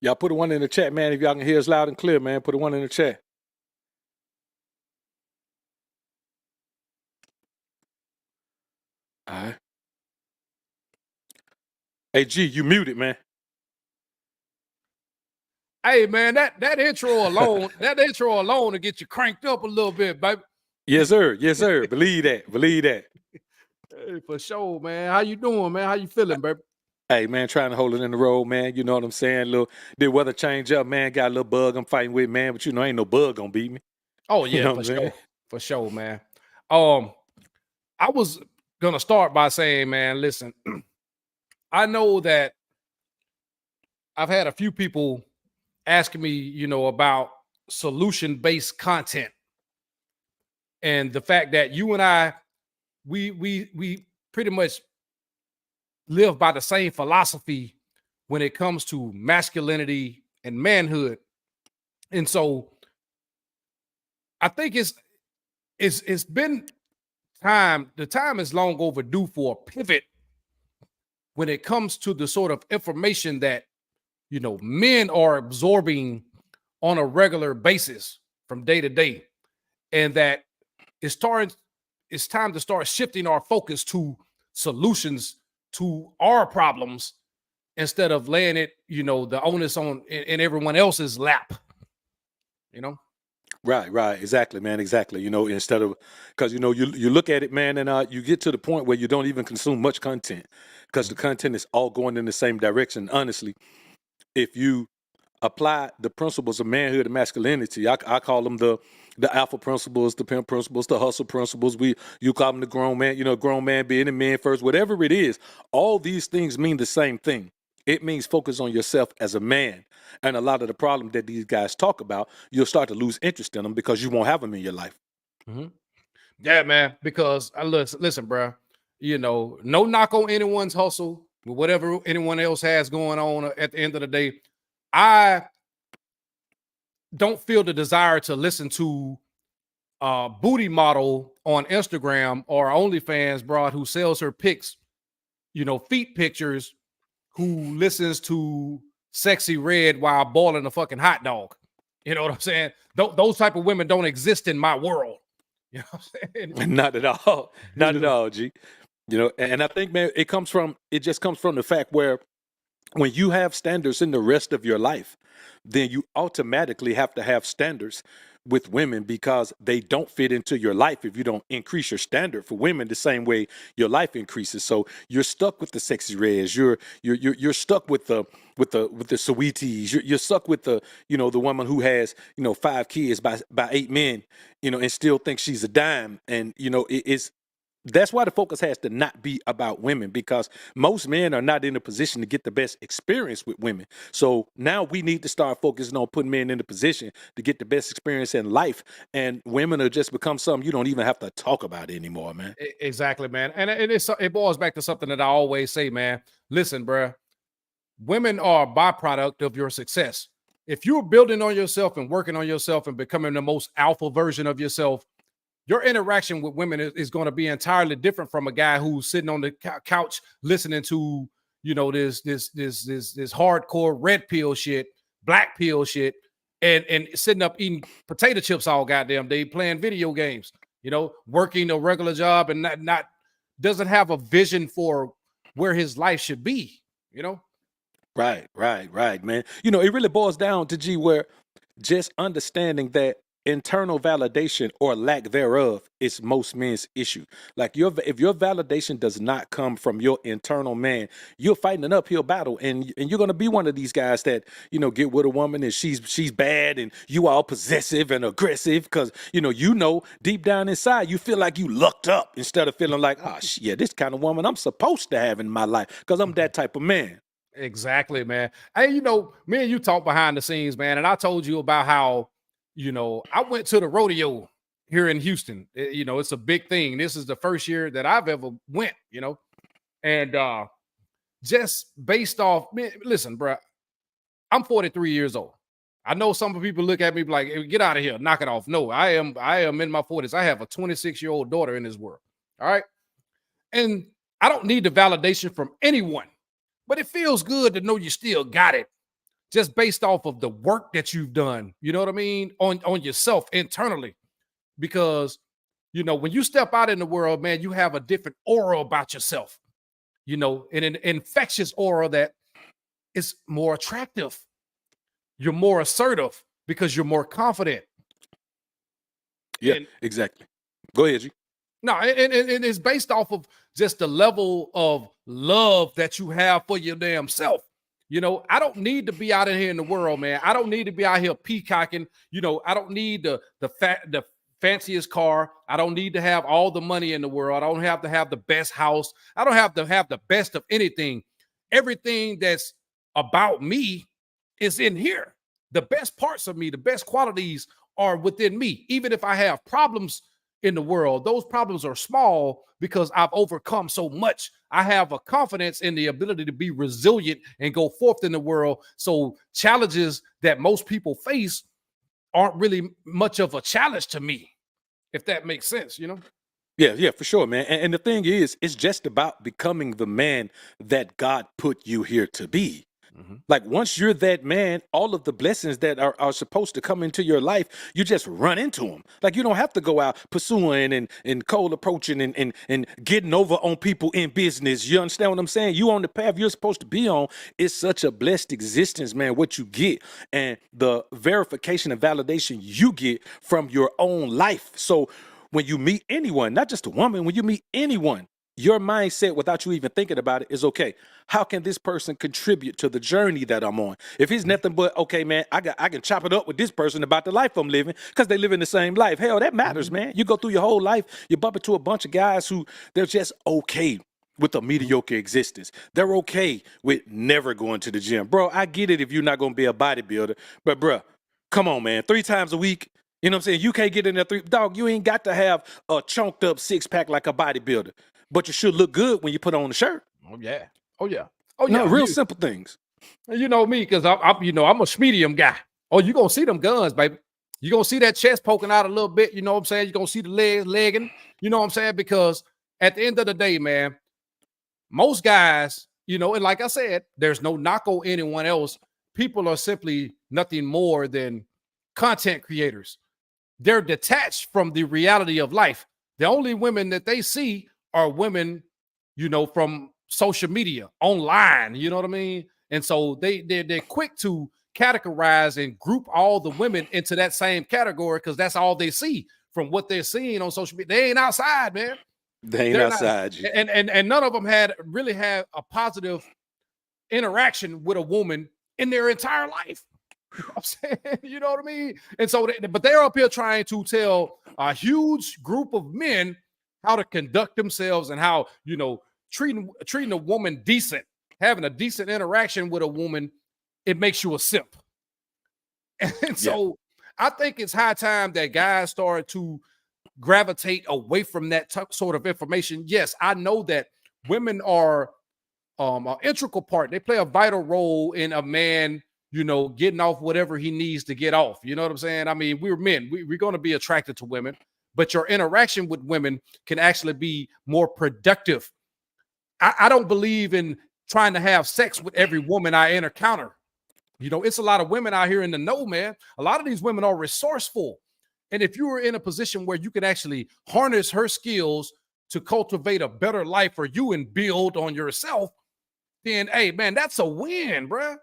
Y'all put a one in the chat, man. If y'all can hear us loud and clear, man, put a one in the chat. All right. Hey, G, you muted, man. Hey, man, that intro alone, to get you cranked up a little bit, baby. Yes, sir. Yes, sir. Believe that. Believe that. Hey, for sure, man. How you doing, man? How you feeling, baby? Hey, man, trying to hold it in the road, man. You know what I'm saying? The weather change up, man. Got a little bug I'm fighting with, man. But ain't no bug gonna beat me. Oh yeah, You know for sure, for sure, man. I was gonna start by saying, man, listen, I know that I've had a few people asking me, about solution-based content, and the fact that you and I, we pretty much live by the same philosophy when it comes to masculinity and manhood. And so I think it's been time. The time is long overdue for a pivot when it comes to the sort of information that men are absorbing on a regular basis from day to day, and that it's time to start shifting our focus to solutions to our problems instead of laying it, the onus on in everyone else's lap. Right. Exactly, man. Exactly. Instead of, because, you look at it, man, and you get to the point where you don't even consume much content because the content is all going in the same direction. Honestly, if you apply the principles of manhood and masculinity, I call them the alpha principles, the pimp principles, the hustle principles. You call them the grown man, grown man being a man first, whatever it is. All these things mean the same thing. It means focus on yourself as a man. And a lot of the problem that these guys talk about, you'll start to lose interest in them because you won't have them in your life. Mm-hmm. Yeah, man. Because listen, bro. No knock on anyone's hustle, whatever anyone else has going on. At the end of the day, I don't feel the desire to listen to a booty model on Instagram or OnlyFans broad who sells her pics, feet pictures, who listens to Sexy Red while boiling a fucking hot dog. You know what I'm saying? Those type of women don't exist in my world. You know what I'm saying? Not at all. Not at all, G. And I think, man, it just comes from the fact where when you have standards in the rest of your life, then you automatically have to have standards with women because they don't fit into your life if you don't increase your standard for women the same way your life increases. So you're stuck with the Sexy Reds. You're stuck with the sweeties. You're stuck with the woman who has 5 kids by 8 men, and still thinks she's a dime. And that's why the focus has to not be about women, because most men are not in a position to get the best experience with women. So now we need to start focusing on putting men in a position to get the best experience in life. And women have just become something you don't even have to talk about anymore, man. Exactly, man. And it boils back to something that I always say, man. Listen, bro, women are a byproduct of your success. If you're building on yourself and working on yourself and becoming the most alpha version of yourself, your interaction with women is going to be entirely different from a guy who's sitting on the couch listening to, this hardcore red pill shit, black pill shit, and sitting up eating potato chips all goddamn day, playing video games, working a regular job and not doesn't have a vision for where his life should be, Right, man. It really boils down to G where just understanding that internal validation or lack thereof is most men's issue. Like if your validation does not come from your internal man, you're fighting an uphill battle, and you're gonna be one of these guys that get with a woman and she's bad and you all possessive and aggressive because deep down inside you feel like you lucked up instead of feeling like, oh yeah, this kind of woman I'm supposed to have in my life because I'm that type of man. Exactly, man. Hey, me and you talk behind the scenes, man, and I told you about how I went to the rodeo here in Houston. It's a big thing. This is the first year that I've ever went, and just based off, man, listen, bro, I'm 43 years old. I know some people look at me like, hey, get out of here, knock it off. No, I am in my 40s. I have a 26-year-old daughter in this world. All right. And I don't need the validation from anyone, but it feels good to know you still got it, just based off of the work that you've done, you know what I mean, on yourself internally. Because, you know, when you step out in the world, man, you have a different aura about yourself, you know, and an infectious aura that is more attractive. You're more assertive because you're more confident. Yeah, And exactly. Go ahead, G. no, and it's based off of just the level of love that you have for your damn self. You know, I don't need to be out in here in the world, man. I don't need to be out here peacocking. You know, I don't need the fanciest car. I don't need to have all the money in the world. I don't have to have the best house. I don't have to have the best of anything. Everything that's about me is in here. The best parts of me, the best qualities are within me. Even if I have problems in the world, those problems are small because I've overcome so much. I have a confidence in the ability to be resilient and go forth in the world. So challenges that most people face aren't really much of a challenge to me, if that makes sense, you know? Yeah, for sure, man. And the thing is, it's just about becoming the man that God put you here to be. Like once you're that man, all of the blessings that are supposed to come into your life, you just run into them. Like you don't have to go out pursuing and cold approaching and getting over on people in business. You understand what I'm saying? You on the path you're supposed to be on. It's such a blessed existence, man, what you get and the verification and validation you get from your own life. So when you meet anyone, not just a woman, when you meet anyone, your mindset without you even thinking about it is, okay, how can this person contribute to the journey that I'm on? If he's nothing but, okay, man, I can chop it up with this person about the life I'm living because they live in the same life. Hell, that matters, man. You go through your whole life, you bump into a bunch of guys who they're just okay with a mediocre existence. They're okay with never going to the gym. Bro, I get it if you're not going to be a bodybuilder, but bro, come on, man, 3 times a week. You know what I'm saying? You can't get in there dog, you ain't got to have a chunked up 6-pack like a bodybuilder. But you should look good when you put on the shirt. Oh yeah. Oh yeah. Oh No, yeah. real simple things. You know me, because I'm you know, I'm a medium guy. Oh, you're gonna see them guns, baby. You're gonna see that chest poking out a little bit, you know what I'm saying? You're gonna see the legs legging, you know what I'm saying? Because at the end of the day, man, most guys, you know, and like I said, there's no knock on anyone else. People are simply nothing more than content creators. They're detached from the reality of life. The only women that they see are women, you know, from social media, online, you know what I mean? And so they're quick to categorize and group all the women into that same category because that's all they see from what they're seeing on social media. They ain't outside, man. They ain't They're outside not, you. and none of them had a positive interaction with a woman in their entire life. You know what I'm saying? You know what I mean? And so, but they're up here trying to tell a huge group of men how to conduct themselves and how, you know, treating a woman decent, having a decent interaction with a woman, it makes you a simp. And so I think it's high time that guys start to gravitate away from that sort of information. Yes, I know that women are an integral part. They play a vital role in a man, you know, getting off whatever he needs to get off. You know what I'm saying? I mean, we're men. We're going to be attracted to women, but your interaction with women can actually be more productive. I don't believe in trying to have sex with every woman I encounter. You know, it's a lot of women out here in the know, man. A lot of these women are resourceful. And if you were in a position where you can actually harness her skills to cultivate a better life for you and build on yourself, then hey, man, that's a win, bruh.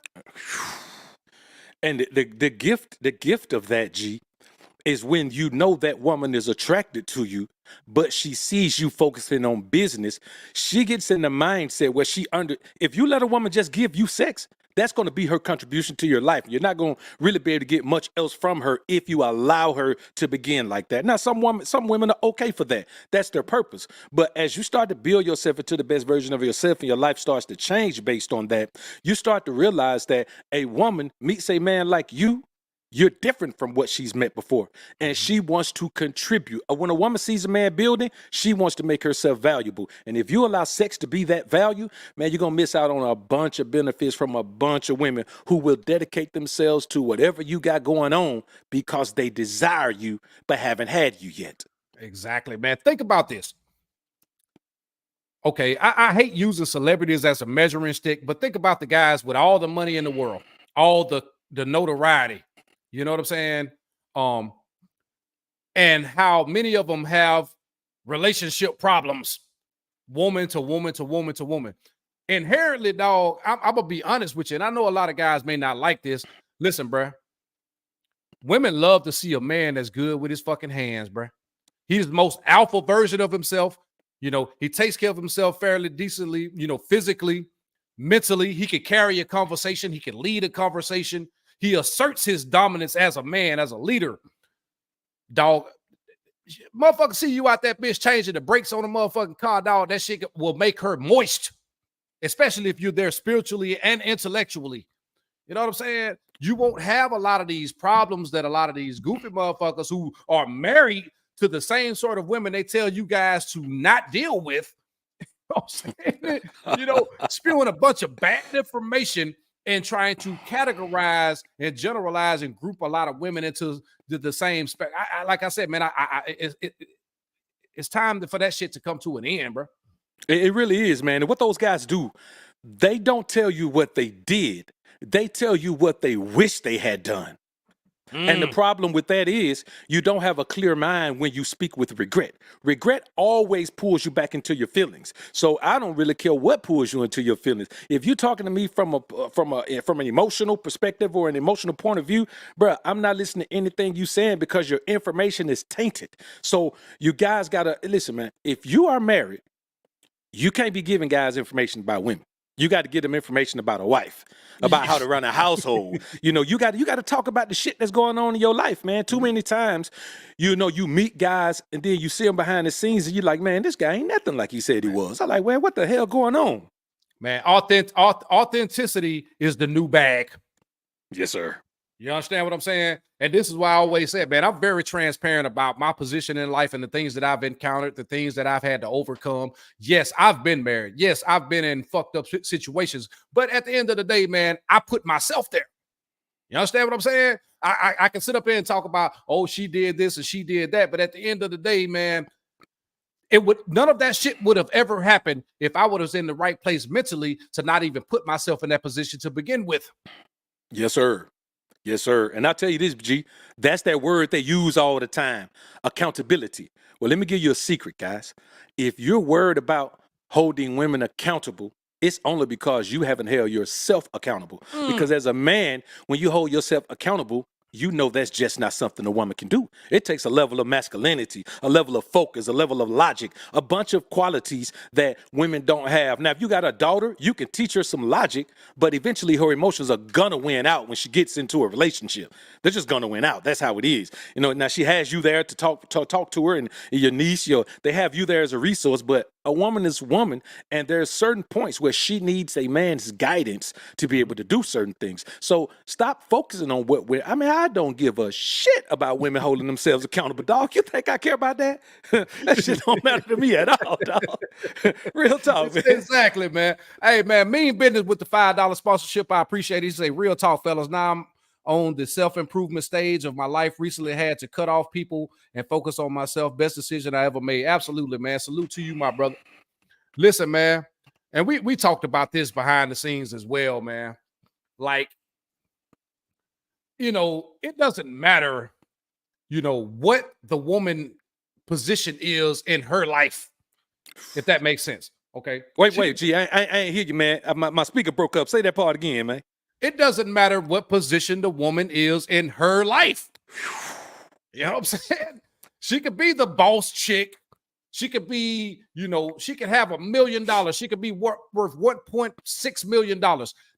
And the gift of that, G, is when you know that woman is attracted to you, but she sees you focusing on business. She gets in the mindset where if you let a woman just give you sex, that's going to be her contribution to your life. You're not going to really be able to get much else from her if you allow her to begin like that. Now, some women are okay for that. That's their purpose. But as you start to build yourself into the best version of yourself and your life starts to change based on that, you start to realize that a woman meets a man like you're different from what she's met before. And she wants to contribute. When a woman sees a man building, she wants to make herself valuable. And if you allow sex to be that value, man, you're going to miss out on a bunch of benefits from a bunch of women who will dedicate themselves to whatever you got going on because they desire you but haven't had you yet. Exactly, man. Think about this. Okay, I hate using celebrities as a measuring stick, but think about the guys with all the money in the world, all the notoriety. You know what I'm saying? And how many of them have relationship problems, woman to woman to woman to woman. Inherently, dog, I'm gonna be honest with you, and I know a lot of guys may not like this. Listen, bruh, women love to see a man that's good with his fucking hands, bruh. He's the most alpha version of himself. You know, he takes care of himself fairly decently, you know, physically, mentally. He can carry a conversation. He can lead a conversation. He asserts his dominance as a man, as a leader. Dog, motherfucker see you out that bitch changing the brakes on a motherfucking car, dog. That shit will make her moist, especially if you're there spiritually and intellectually. You know what I'm saying? You won't have a lot of these problems that a lot of these goofy motherfuckers who are married to the same sort of women they tell you guys to not deal with. You know what I'm saying? You know, spewing a bunch of bad information and trying to categorize and generalize and group a lot of women into the same spec. Like I said, man, it's time for that shit to come to an end, bro. It really is, man. And what those guys do, they don't tell you what they did. They tell you what they wish they had done. And the problem with that is you don't have a clear mind when you speak with regret. Regret always pulls you back into your feelings. So I don't really care what pulls you into your feelings. If you're talking to me from an emotional perspective or an emotional point of view, bro, I'm not listening to anything you saying because your information is tainted. So you guys gotta listen, man. If you are married, you can't be giving guys information about women. You got to get them information about a wife, about how to run a household. You know, you got to talk about the shit that's going on in your life, man. Too many times, you know, you meet guys and then you see them behind the scenes and you're like, man, this guy ain't nothing like he said he was. I'm like, man, what the hell going on? Man, authenticity is the new bag. Yes, sir. You understand what I'm saying? And this is why I always say, man, I'm very transparent about my position in life and the things that I've encountered, the things that I've had to overcome. Yes, I've been married. Yes, I've been in fucked up situations. But at the end of the day, man, I put myself there. You understand what I'm saying? I can sit up here and talk about, oh, she did this and she did that. But at the end of the day, man, none of that shit would have ever happened if I was in the right place mentally to not even put myself in that position to begin with. Yes, sir. Yes, sir. And I'll tell you this, G, that's that word they use all the time, accountability. Well, let me give you a secret, guys. If you're worried about holding women accountable, it's only because you haven't held yourself accountable. Because as a man, when you hold yourself accountable, you know that's just not something a woman can do. It takes a level of masculinity, a level of focus, a level of logic, a bunch of qualities that women don't have. Now, if you got a daughter, you can teach her some logic, but eventually her emotions are gonna win out when she gets into a relationship. They're just gonna win out. That's how it is. You know, now she has you there to talk to her, and your niece, they have you there as a resource, but a woman is woman, and there's certain points where she needs a man's guidance to be able to do certain things. So stop focusing on I don't give a shit about women holding themselves accountable, dog. You think I care about that? That shit don't matter to me at all, dog. Real talk, man. Exactly, man. Hey, man, mean business with the $5 sponsorship. I appreciate it. He say, real talk, fellas. Now I'm on the self-improvement stage of my life. Recently had to cut off people and focus on myself. Best decision I ever made. Absolutely, man. Salute to you, my brother. Listen, man. And we talked about this behind the scenes as well, man. Like, you know, it doesn't matter, you know, what the woman position is in her life, if that makes sense. Okay. Wait, G, I ain't hear you, man. My speaker broke up. Say that part again, man. It doesn't matter what position the woman is in her life. You know what I'm saying? She could be the boss chick. She could be, you know, she could have $1 million. She could be worth $1.6 million.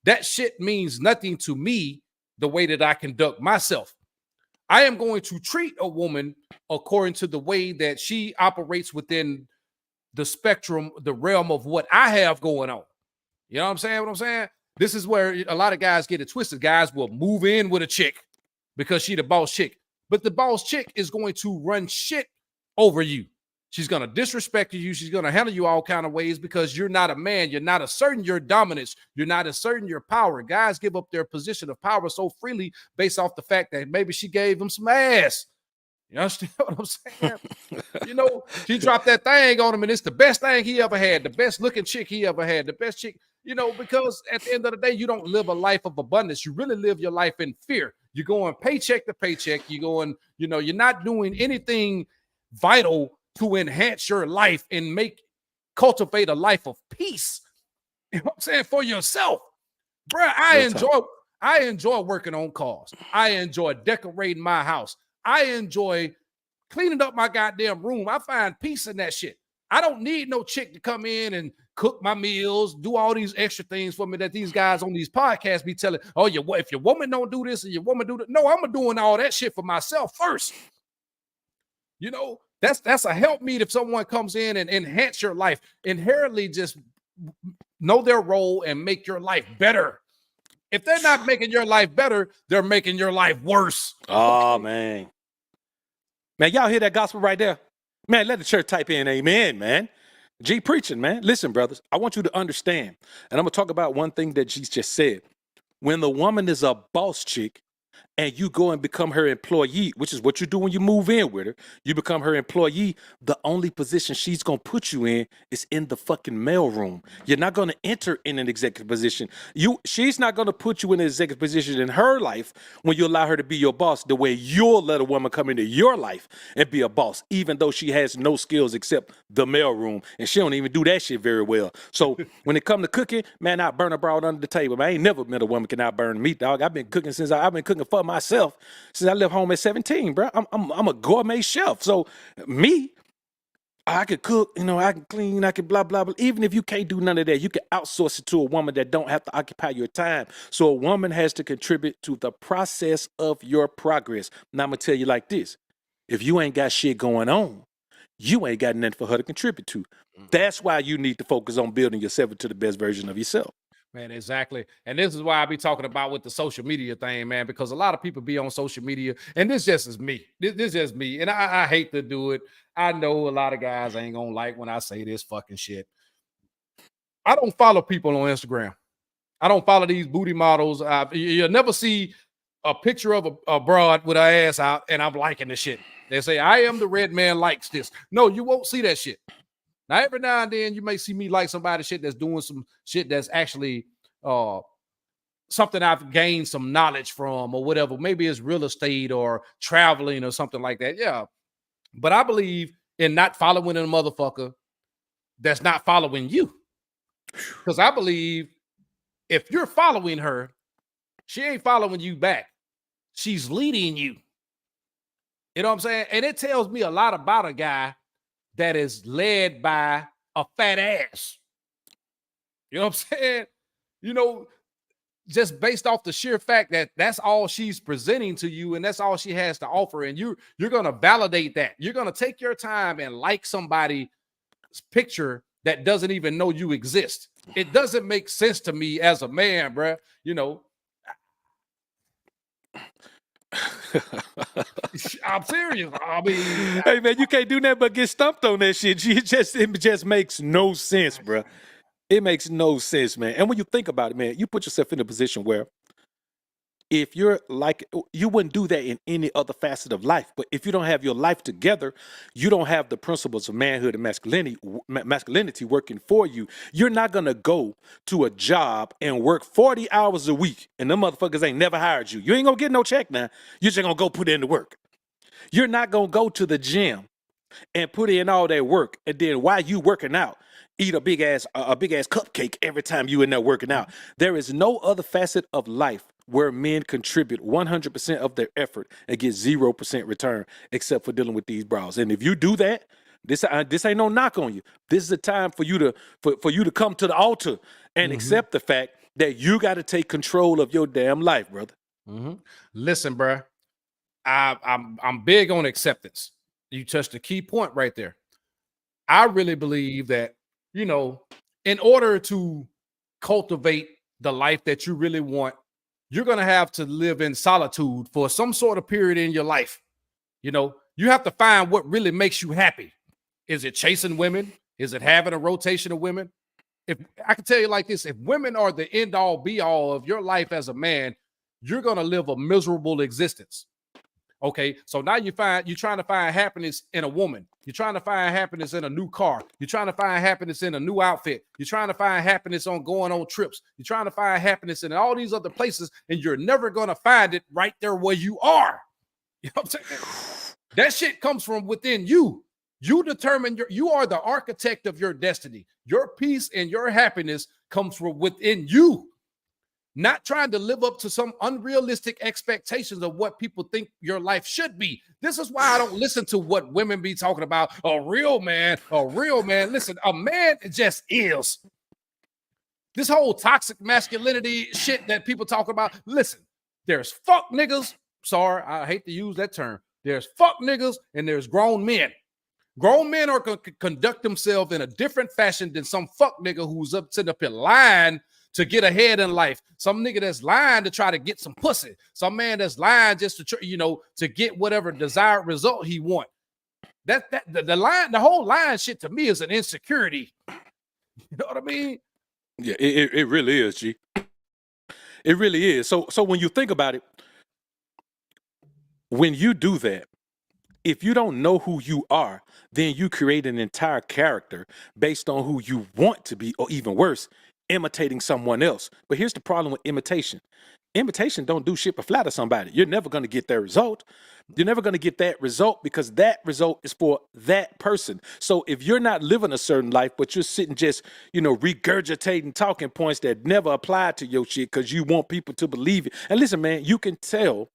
That shit means nothing to me the way that I conduct myself. I am going to treat a woman according to the way that she operates within the spectrum, the realm of what I have going on. You know what I'm saying? This is where a lot of guys get it twisted. Guys will move in with a chick because she the boss chick. But the boss chick is going to run shit over you. She's going to disrespect you. She's going to handle you all kind of ways because you're not a man. You're not asserting your dominance. You're not asserting your power. Guys give up their position of power so freely based off the fact that maybe she gave them some ass. You understand what I'm saying? You know, she dropped that thing on him and it's the best thing he ever had. The best looking chick he ever had. The best chick. You know, because at the end of the day, you don't live a life of abundance. You really live your life in fear. You're going paycheck to paycheck. You're going, you know, you're not doing anything vital to enhance your life and cultivate a life of peace. You know what I'm saying? For yourself. Bruh, I enjoy working on cars. I enjoy decorating my house. I enjoy cleaning up my goddamn room. I find peace in that shit. I don't need no chick to come in and cook my meals, do all these extra things for me that these guys on these podcasts be telling, oh, if your woman don't do this and your woman do that. No, I'm doing all that shit for myself first. You know, that's a help me if someone comes in and enhance your life, inherently just know their role and make your life better. If they're not making your life better, they're making your life worse. Oh, man. Man, y'all hear that gospel right there? Man, let the church type in amen, man. G preaching, man. Listen, brothers, I want you to understand, and I'm going to talk about one thing that G just said. When the woman is a boss chick, and you go and become her employee, which is what you do when you move in with her, you become her employee, the only position she's going to put you in is in the fucking mailroom. You're not going to enter in an executive position. She's not going to put you in an executive position in her life when you allow her to be your boss, the way you'll let a woman come into your life and be a boss, even though she has no skills except the mailroom, and she don't even do that shit very well. So when it come to cooking, man, I burn a broad under the table. Man, I ain't never met a woman can out burn meat, dog. I've been cooking for myself since I left home at 17, bro. I'm a gourmet chef. So me, I could cook, you know, I can clean, I can blah, blah, blah. Even if you can't do none of that, you can outsource it to a woman that don't have to occupy your time. So a woman has to contribute to the process of your progress. Now I'm going to tell you like this. If you ain't got shit going on, you ain't got nothing for her to contribute to. That's why you need to focus on building yourself into the best version of yourself. Man, exactly. And this is why I be talking about with the social media thing, man, because a lot of people be on social media, and this just is me. This is just me. And I hate to do it. I know a lot of guys ain't gonna like when I say this fucking shit. I don't follow people on Instagram. I don't follow these booty models. You'll never see a picture of a broad with her ass out, and I'm liking the shit. They say, I am the red man likes this. No, you won't see that shit. Now, every now and then you may see me like somebody shit that's doing some shit that's actually something I've gained some knowledge from or whatever. Maybe it's real estate or traveling or something like that. Yeah. But I believe in not following a motherfucker that's not following you. Because I believe if you're following her, she ain't following you back. She's leading you. You know what I'm saying? And it tells me a lot about a guy that is led by a fat ass. You know what I'm saying? You know, just based off the sheer fact that that's all she's presenting to you and that's all she has to offer. And you're going to validate that. You're going to take your time and like somebody's picture that doesn't even know you exist. It doesn't make sense to me as a man, bro. You know, I'm serious. I mean, hey man, you can't do nothing but get stumped on that shit. It just makes no sense, bro. It makes no sense, man. And when you think about it, man, you put yourself in a position where if you're like, you wouldn't do that in any other facet of life. But if you don't have your life together, you don't have the principles of manhood and masculinity working for you. You're not going to go to a job and work 40 hours a week and them motherfuckers ain't never hired you. You ain't going to get no check now. You're just going to go put in the work. You're not going to go to the gym and put in all that work. And then while you working out, eat a big ass cupcake every time you in there working out. There is no other facet of life where men contribute 100% of their effort and get 0% return, except for dealing with these bras. And if you do that, this ain't no knock on you. This is a time for you to come to the altar and accept the fact that you got to take control of your damn life, brother. Listen, bro, I'm big on acceptance. You touched a key point right there. I really believe that, you know, in order to cultivate the life that you really want, you're going to have to live in solitude for some sort of period in your life. You know, you have to find what really makes you happy. Is it chasing women? Is it having a rotation of women? If I can tell you like this, if women are the end all be all of your life as a man, you're going to live a miserable existence. Okay, so now you're trying to find happiness in a woman. You're trying to find happiness in a new car. You're trying to find happiness in a new outfit. You're trying to find happiness on going on trips. You're trying to find happiness in all these other places, and you're never gonna find it right there where you are. You know what I'm saying? That shit comes from within you. You determine you are the architect of your destiny. Your peace and your happiness comes from within you. Not trying to live up to some unrealistic expectations of what people think your life should be. This is why I don't listen to what women be talking about. A real man, a real man. Listen, a man just is. This whole toxic masculinity shit that people talk about. Listen, there's fuck niggas. Sorry, I hate to use that term. There's fuck niggas and there's grown men. Grown men are going to conduct themselves in a different fashion than some fuck nigga who's sitting up in line to get ahead in life. Some nigga that's lying to try to get some pussy. Some man that's lying just to to get whatever desired result he want. The whole lying shit to me is an insecurity. You know what I mean? Yeah, it really is, G. It really is. So when you think about it, when you do that, if you don't know who you are, then you create an entire character based on who you want to be, or even worse, imitating someone else. But here's the problem with imitation. Imitation don't do shit but flatter somebody. You're never going to get that result. You're never going to get that result because that result is for that person. So if you're not living a certain life, but you're sitting just, regurgitating talking points that never apply to your shit because you want people to believe it. And listen, man, you can tell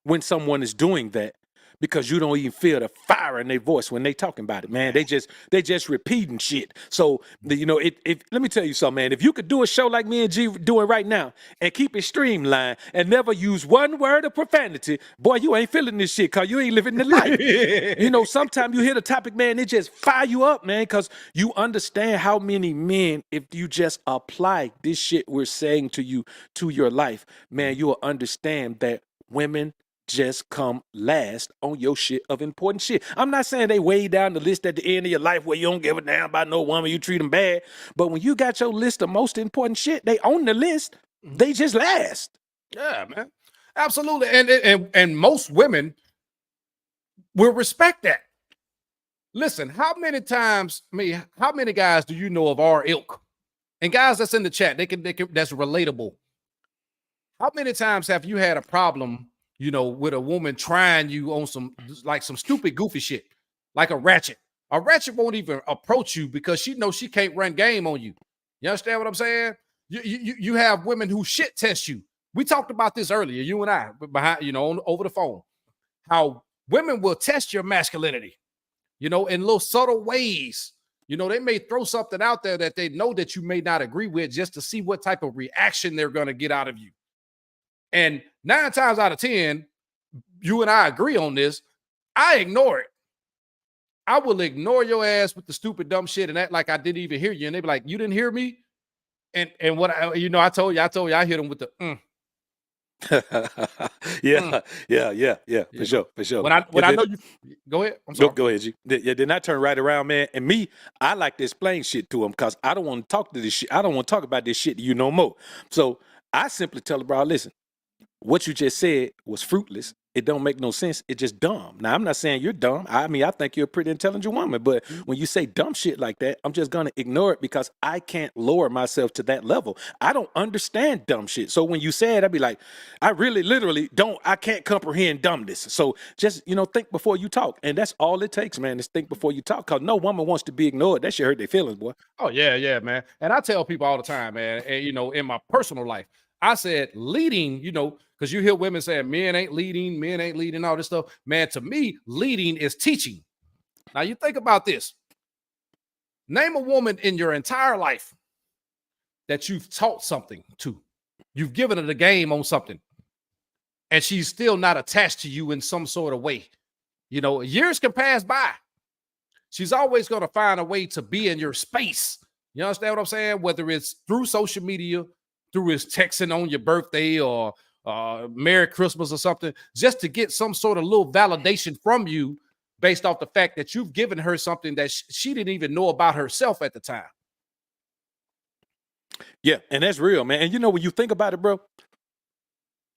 when someone is doing that because you don't even feel the fire in their voice when they talking about it, man. They just repeating shit. So let me tell you something, man. If you could do a show like me and G doing right now and keep it streamlined and never use one word of profanity, boy, you ain't feeling this shit because you ain't living the life. Sometimes you hear the topic, man, it just fire you up, man, because you understand how many men, if you just apply this shit we're saying to you to your life, man, you will understand that women just come last on your shit of important shit. I'm not saying they way down the list at the end of your life where you don't give a damn about no woman, you treat them bad. But when you got your list of most important shit, they own the list. They just last. Yeah, man. Absolutely. And most women will respect that. Listen, how many guys do you know of our ilk? And guys that's in the chat, they can that's relatable. How many times have you had a problem with a woman trying you on some stupid goofy shit, like a ratchet? A ratchet won't even approach you because she knows she can't run game on you. You understand what I'm saying? You have women who shit test you. We talked about this earlier, you and I, behind, over the phone, how women will test your masculinity, in little subtle ways. They may throw something out there that they know that you may not agree with just to see what type of reaction they're going to get out of you. And 9 times out of 10, you and I agree on this. I ignore it. I will ignore your ass with the stupid dumb shit and act like I didn't even hear you. And they be like, "You didn't hear me?" And what I told you, I hit them with the Yeah. For sure. When I know you, go ahead. I'm sorry. Go ahead, G. Yeah, then I turn right around, man. And me, I like to explain shit to them because I don't want to talk to this shit. I don't want to talk about this shit to you no more. So I simply tell the bro, listen, what you just said was fruitless. It don't make no sense. It's just dumb. Now, I'm not saying you're dumb. I mean, I think you're a pretty intelligent woman. But when you say dumb shit like that, I'm just going to ignore it because I can't lower myself to that level. I don't understand dumb shit. So when you say it, I'd be like, I really, literally I can't comprehend dumbness. So just, think before you talk. And that's all it takes, man, is think before you talk because no woman wants to be ignored. That shit hurt their feelings, boy. Oh, yeah, man. And I tell people all the time, man, and, in my personal life, I said leading, because you hear women saying men ain't leading, all this stuff. Man, to me, leading is teaching. Now, you think about this. Name a woman in your entire life that you've taught something to. You've given her the game on something, and she's still not attached to you in some sort of way. Years can pass by. She's always going to find a way to be in your space. You understand what I'm saying? Whether it's through social media, through his texting on your birthday or Merry Christmas or something, just to get some sort of little validation from you based off the fact that you've given her something that she didn't even know about herself at the time. Yeah, and that's real, man. And when you think about it, bro,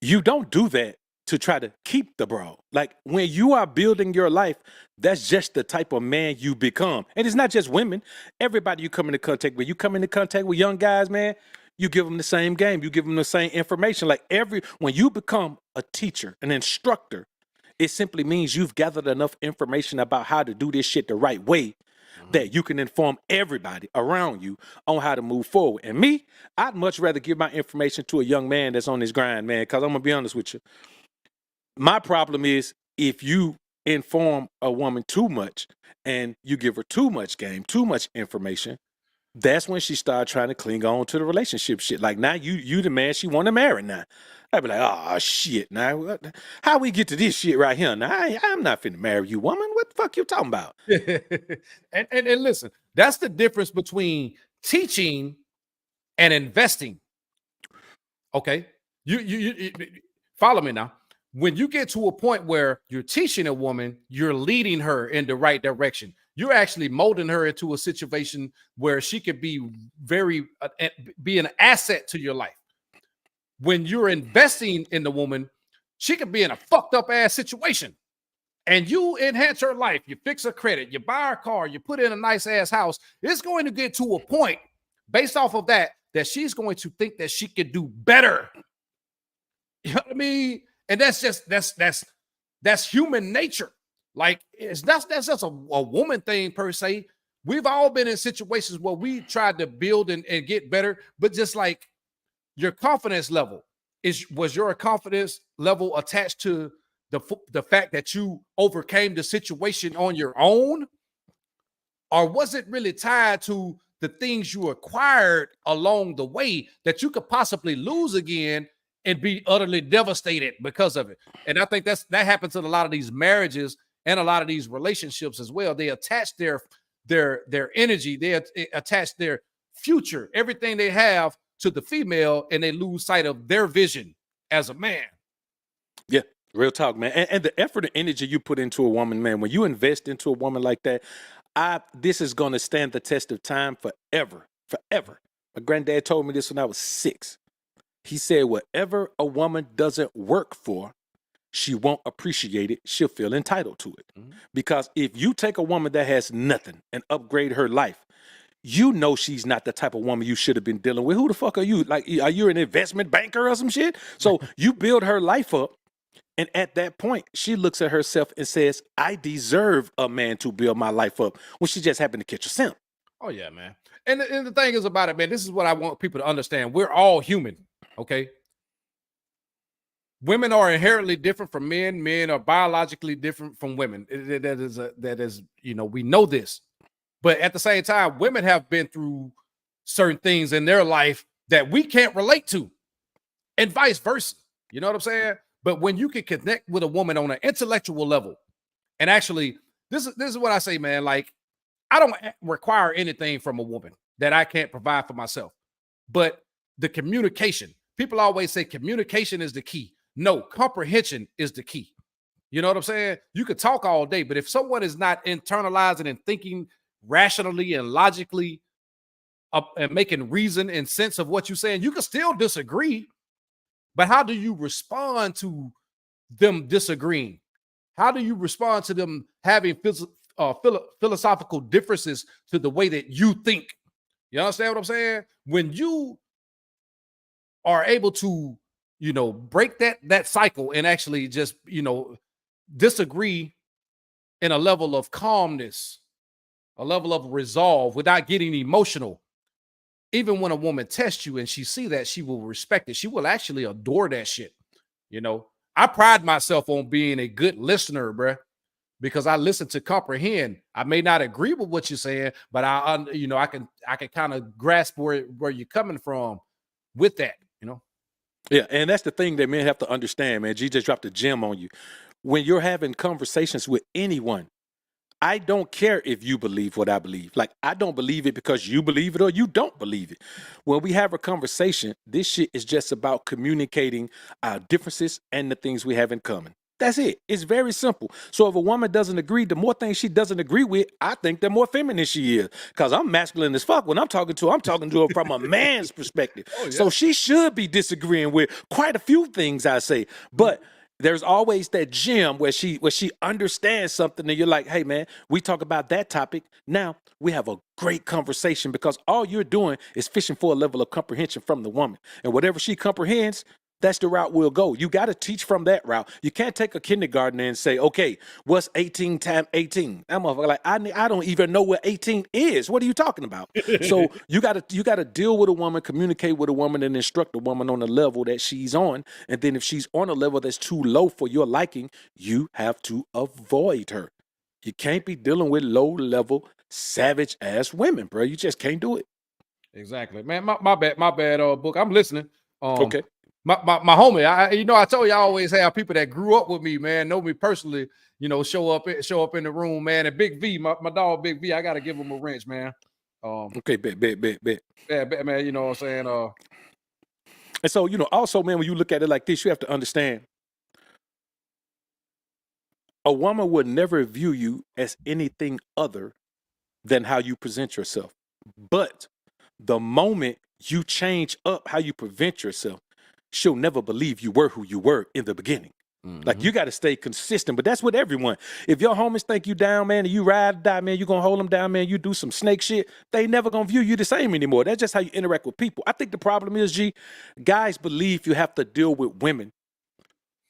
you don't do that to try to keep the broad. Like when you are building your life, that's just the type of man you become. And it's not just women. Everybody you come into contact with, you come into contact with young guys, man, you give them the same game. You give them the same information. Like when you become a teacher, an instructor, it simply means you've gathered enough information about how to do this shit the right way that you can inform everybody around you on how to move forward. And me, I'd much rather give my information to a young man that's on his grind, man, because I'm going to be honest with you. My problem is if you inform a woman too much and you give her too much game, too much information, that's when she started trying to cling on to the relationship shit. Like now you the man she want to marry now. I'd be like, oh shit, now how we get to this shit right here? Now I'm not finna marry you, woman. What the fuck you talking about? and listen, that's the difference between teaching and investing. Okay, you follow me now. When you get to a point where you're teaching a woman, you're leading her in the right direction. You're actually molding her into a situation where she could be be an asset to your life. When you're investing in the woman, she could be in a fucked up ass situation and you enhance her life. You fix her credit, you buy her car, you put in a nice ass house. It's going to get to a point based off of that she's going to think that she could do better. You know what I mean? And that's human nature. Like that's just a woman thing per se. We've all been in situations where we tried to build and get better, but just like your confidence level was your confidence level attached to the fact that you overcame the situation on your own, or was it really tied to the things you acquired along the way that you could possibly lose again and be utterly devastated because of it? And I think that happens in a lot of these marriages and a lot of these relationships as well. They attach their energy, they attach their future, everything they have to the female, and they lose sight of their vision as a man. Yeah, real talk, man. And the effort and energy you put into a woman, man, when you invest into a woman like that, this is going to stand the test of time forever. My granddad told me this when I was 6. He said, whatever a woman doesn't work for, she won't appreciate it. She'll feel entitled to it. Mm-hmm. Because if you take a woman that has nothing and upgrade her life, you know she's not the type of woman you should have been dealing with. Who the fuck are you? Like, are you an investment banker or some shit? So you build her life up, and at that point, she looks at herself and says, I deserve a man to build my life up, when she just happened to catch a simp. Oh, yeah, man. And the thing is about it, man, this is what I want people to understand. We're all human, okay? Women are inherently different from men. Men are biologically different from women. That is, we know this. But at the same time, women have been through certain things in their life that we can't relate to, and vice versa. You know what I'm saying? But when you can connect with a woman on an intellectual level, and actually, this is what I say, man. Like, I don't require anything from a woman that I can't provide for myself. But the communication, people always say communication is the key. No, comprehension is the key. You know what I'm saying? You could talk all day, but if someone is not internalizing and thinking rationally and logically and making reason and sense of what you're saying, you can still disagree. But how do you respond to them disagreeing? How do you respond to them having philosophical differences to the way that you think? You understand what I'm saying? When you are able to, break that cycle and actually just, disagree in a level of calmness, a level of resolve without getting emotional. Even when a woman tests you and she see that, she will respect it. She will actually adore that shit. I pride myself on being a good listener, bruh, because I listen to comprehend. I may not agree with what you're saying, but I can kind of grasp where you're coming from with that, Yeah, and that's the thing that men have to understand, man. G just dropped a gem on you. When you're having conversations with anyone, I don't care if you believe what I believe. Like, I don't believe it because you believe it or you don't believe it. When we have a conversation, this shit is just about communicating our differences and the things we have in common. That's it. It's very simple. So if a woman doesn't agree, the more things she doesn't agree with, I think the more feminine she is. Because I'm masculine as fuck. When I'm talking to her from a man's perspective. Oh, yeah. So she should be disagreeing with quite a few things I say. But there's always that gem where she understands something and you're like, hey man, we talk about that topic. Now we have a great conversation because all you're doing is fishing for a level of comprehension from the woman. And whatever she comprehends, that's the route we'll go. You got to teach from that route. You can't take a kindergartner and say, okay, what's 18 times 18? I'm like, I don't even know what 18 is. What are you talking about? So you got to deal with a woman, communicate with a woman, and instruct a woman on the level that she's on. And then if she's on a level that's too low for your liking, you have to avoid her. You can't be dealing with low level, savage ass women, bro. You just can't do it. Exactly, man. My bad, book. I'm listening. Okay. My homie, I told you I always have people that grew up with me, man, know me personally, show up in the room, man. And Big V, my dog, Big V, I gotta give him a wrench, man. Okay, bet. Yeah, man. You know what I'm saying? And so, also, man, when you look at it like this, you have to understand a woman would never view you as anything other than how you present yourself. But the moment you change up how you present yourself, she'll never believe you were who you were in the beginning. Mm-hmm. Like, you got to stay consistent, but that's with everyone. If your homies think you down, man, and you ride or die, man, you going to hold them down, man, you do some snake shit, they never going to view you the same anymore. That's just how you interact with people. I think the problem is, G, guys believe you have to deal with women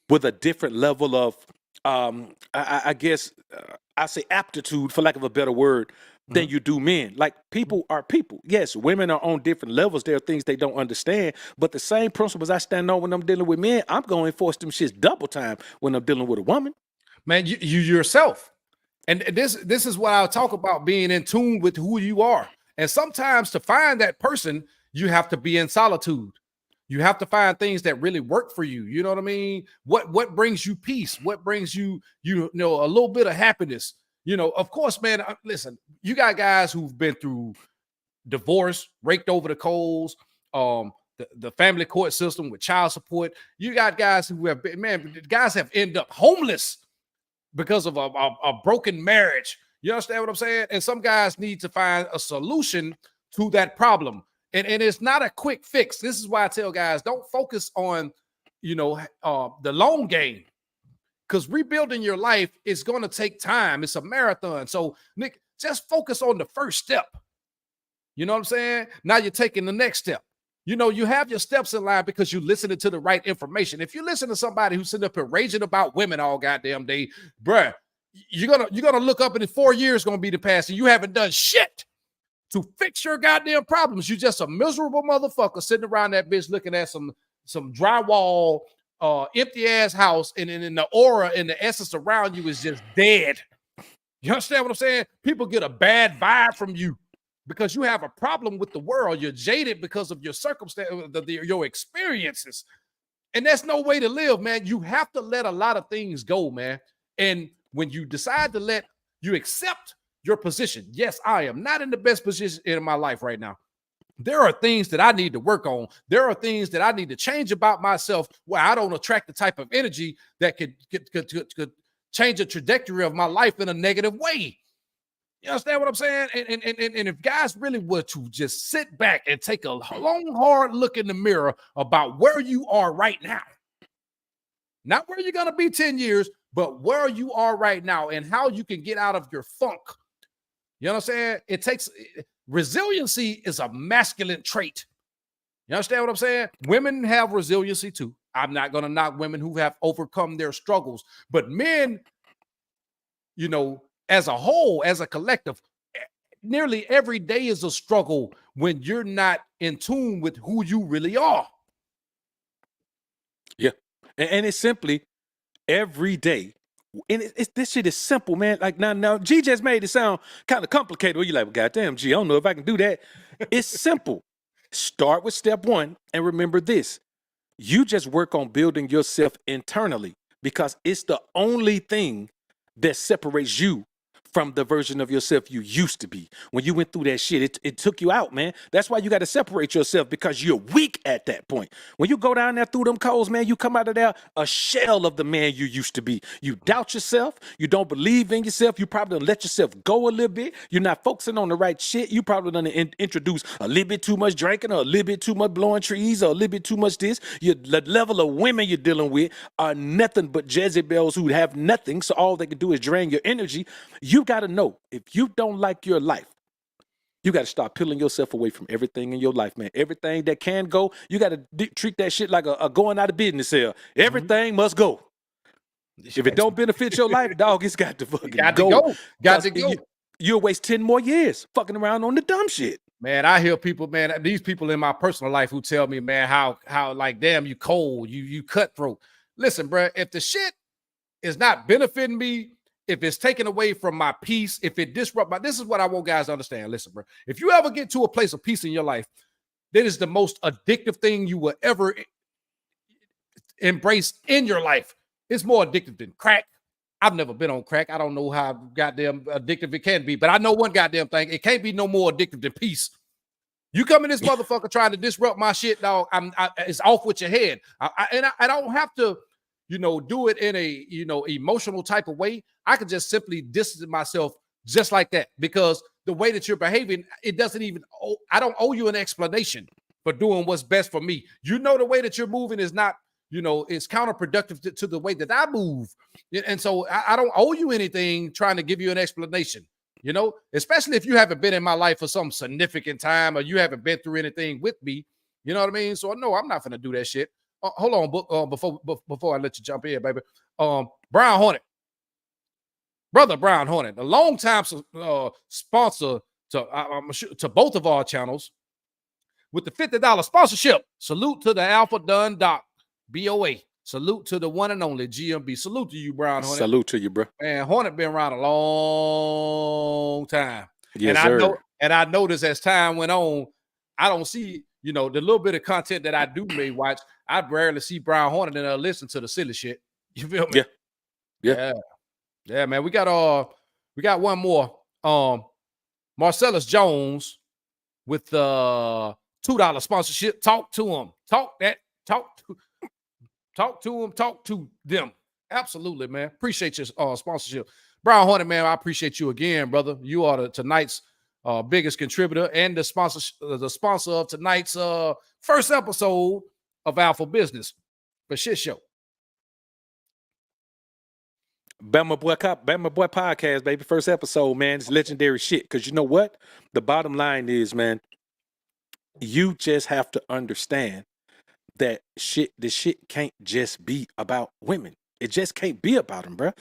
with a different level of, I guess, I say aptitude, for lack of a better word, than you do men. Like, people are people. Yes, women are on different levels. There are things they don't understand, but the same principles I stand on when I'm dealing with men, I'm going to enforce them shits double time when I'm dealing with a woman. Man, you yourself. And this is what I'll talk about, being in tune with who you are. And sometimes to find that person, you have to be in solitude. You have to find things that really work for you. You know what I mean? What brings you peace? What brings you, a little bit of happiness? Of course, man, listen, you got guys who've been through divorce, raked over the coals, the family court system with child support. You got guys who have been, guys have ended up homeless because of a broken marriage. You understand what I'm saying? And some guys need to find a solution to that problem. And it's not a quick fix. This is why I tell guys, don't focus on, the long game. Because rebuilding your life is going to take time. It's a marathon. So, Nick, just focus on the first step. You know what I'm saying? Now you're taking the next step. You have your steps in line because you're listening to the right information. If you listen to somebody who's sitting up here raging about women all goddamn day, bruh, you're gonna look up and in 4 years going to be the past and you haven't done shit to fix your goddamn problems. You're just a miserable motherfucker sitting around that bitch looking at some drywall, empty ass house, and in the aura and the essence around you is just dead. You understand what I'm saying? People get a bad vibe from you because you have a problem with the world. You're jaded because of your circumstance, your experiences. And that's no way to live, man. You have to let a lot of things go, man. And when you decide to you accept your position. Yes, I am not in the best position in my life right now. There are things that I need to work on. There are things that I need to change about myself where I don't attract the type of energy that could change the trajectory of my life in a negative way. You understand what I'm saying? And if guys really were to just sit back and take a long, hard look in the mirror about where you are right now, not where you're going to be 10 years, but where you are right now and how you can get out of your funk. You know what I'm saying? It takes resiliency is a masculine trait. You understand what I'm saying? Women have resiliency too. I'm not going to knock women who have overcome their struggles, but men, as a whole, as a collective, nearly every day is a struggle when you're not in tune with who you really are. Yeah. And it's simply every day. And this shit is simple, man. Like now, G just made it sound kind of complicated. Well, you're like, well, goddamn, G, I don't know if I can do that. It's simple. Start with step one and remember this. You just work on building yourself internally because it's the only thing that separates you from the version of yourself you used to be. When you went through that shit, it took you out, man. That's why you got to separate yourself, because you're weak at that point. When you go down there through them coals, man, you come out of there a shell of the man you used to be. You doubt yourself. You don't believe in yourself. You probably done let yourself go a little bit. You're not focusing on the right shit. You probably done introduce a little bit too much drinking, or a little bit too much blowing trees, or a little bit too much this. The level of women you're dealing with are nothing but Jezebels who have nothing, so all they can do is drain your energy. You got to know, if you don't like your life, you got to start peeling yourself away from everything in your life, man. Everything that can go, you got to treat that shit like a going out of business sale. Everything must go. If it don't benefit your life, dog, it's got to fucking go. Got to go. You'll waste 10 more years fucking around on the dumb shit. Man, I hear people, man, these people in my personal life who tell me, man, how like, damn, you cold, you cutthroat. Listen, bro, if the shit is not benefiting me, if it's taken away from my peace, if it disrupt this is what I want guys to understand. Listen, bro, if you ever get to a place of peace in your life, that is the most addictive thing you will ever embrace in your life. It's more addictive than crack. I've never been on crack. I don't know how goddamn addictive it can be, but I know one goddamn thing. It can't be no more addictive than peace. You come in this motherfucker trying to disrupt my shit, dog. It's off with your head. I don't have to, do it in a, emotional type of way. I can just simply distance myself just like that, because the way that you're behaving, it doesn't even, I don't owe you an explanation for doing what's best for me. The way that you're moving is not, it's counterproductive to the way that I move. And so I don't owe you anything trying to give you an explanation, especially if you haven't been in my life for some significant time, or you haven't been through anything with me. You know what I mean? So no, I'm not going to do that shit. Hold on, before I let you jump in, baby. Brown Hornet, brother Brown Hornet, a long time sponsor to both of our channels with the $50 sponsorship. Salute to the Alpha Dun Doc BOA. Salute to the one and only GMB. Salute to you, Brown Hornet. Salute to you, bro. Man, Hornet been around a long time. Yes, I noticed as time went on, I don't see, the little bit of content that I do may watch, I rarely see Brown Hornet and listen to the silly shit. You feel me? Yeah, man. We got one more. Marcellus Jones with $2 sponsorship. Talk to him. Talk to them. Absolutely, man. Appreciate your sponsorship. Brown Hornet, man, I appreciate you again, brother. You are tonight's biggest contributor and the sponsor of tonight's first episode of Alpha Business for Shit Show. Bama Boy podcast, baby. First episode, man. It's legendary shit. Because you know what? The bottom line is, man, you just have to understand that the shit can't just be about women. It just can't be about them, bro.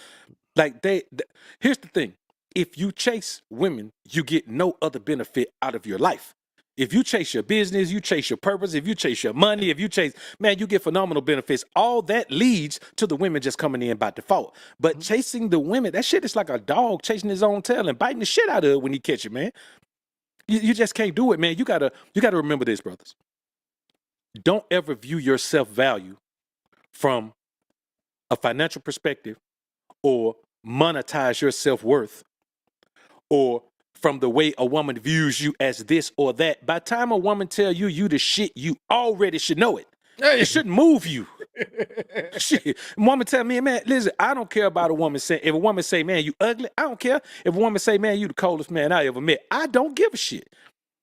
Like here's the thing. If you chase women, you get no other benefit out of your life. If you chase your business, you chase your purpose, if you chase your money, if you chase, man, you get phenomenal benefits. All that leads to the women just coming in by default. But chasing the women, that shit is like a dog chasing his own tail and biting the shit out of it when he catch it, man. You just can't do it, man. You gotta remember this, brothers. Don't ever view your self-value from a financial perspective or monetize your self-worth or from the way a woman views you as this or that. By the time a woman tell you the shit, you already should know it. It shouldn't move you. Shit. A woman tell me, man, listen, I don't care about a woman saying, if a woman say, man, you ugly, I don't care. If a woman say, man, you the coldest man I ever met, I don't give a shit.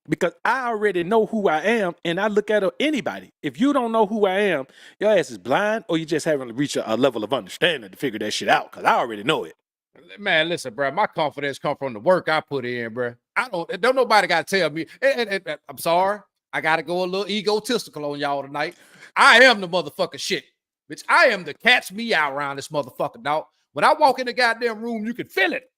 Because I already know who I am, and I look at anybody. If you don't know who I am, your ass is blind, or you just haven't reached a level of understanding to figure that shit out, because I already know it. Man, listen, bro, my confidence come from the work I put in, bro. Don't nobody got to tell me. And I'm sorry, I got to go a little egotistical on y'all tonight. I am the motherfucking shit, bitch. I am the catch me out around this motherfucker, dog. When I walk in the goddamn room, you can feel it.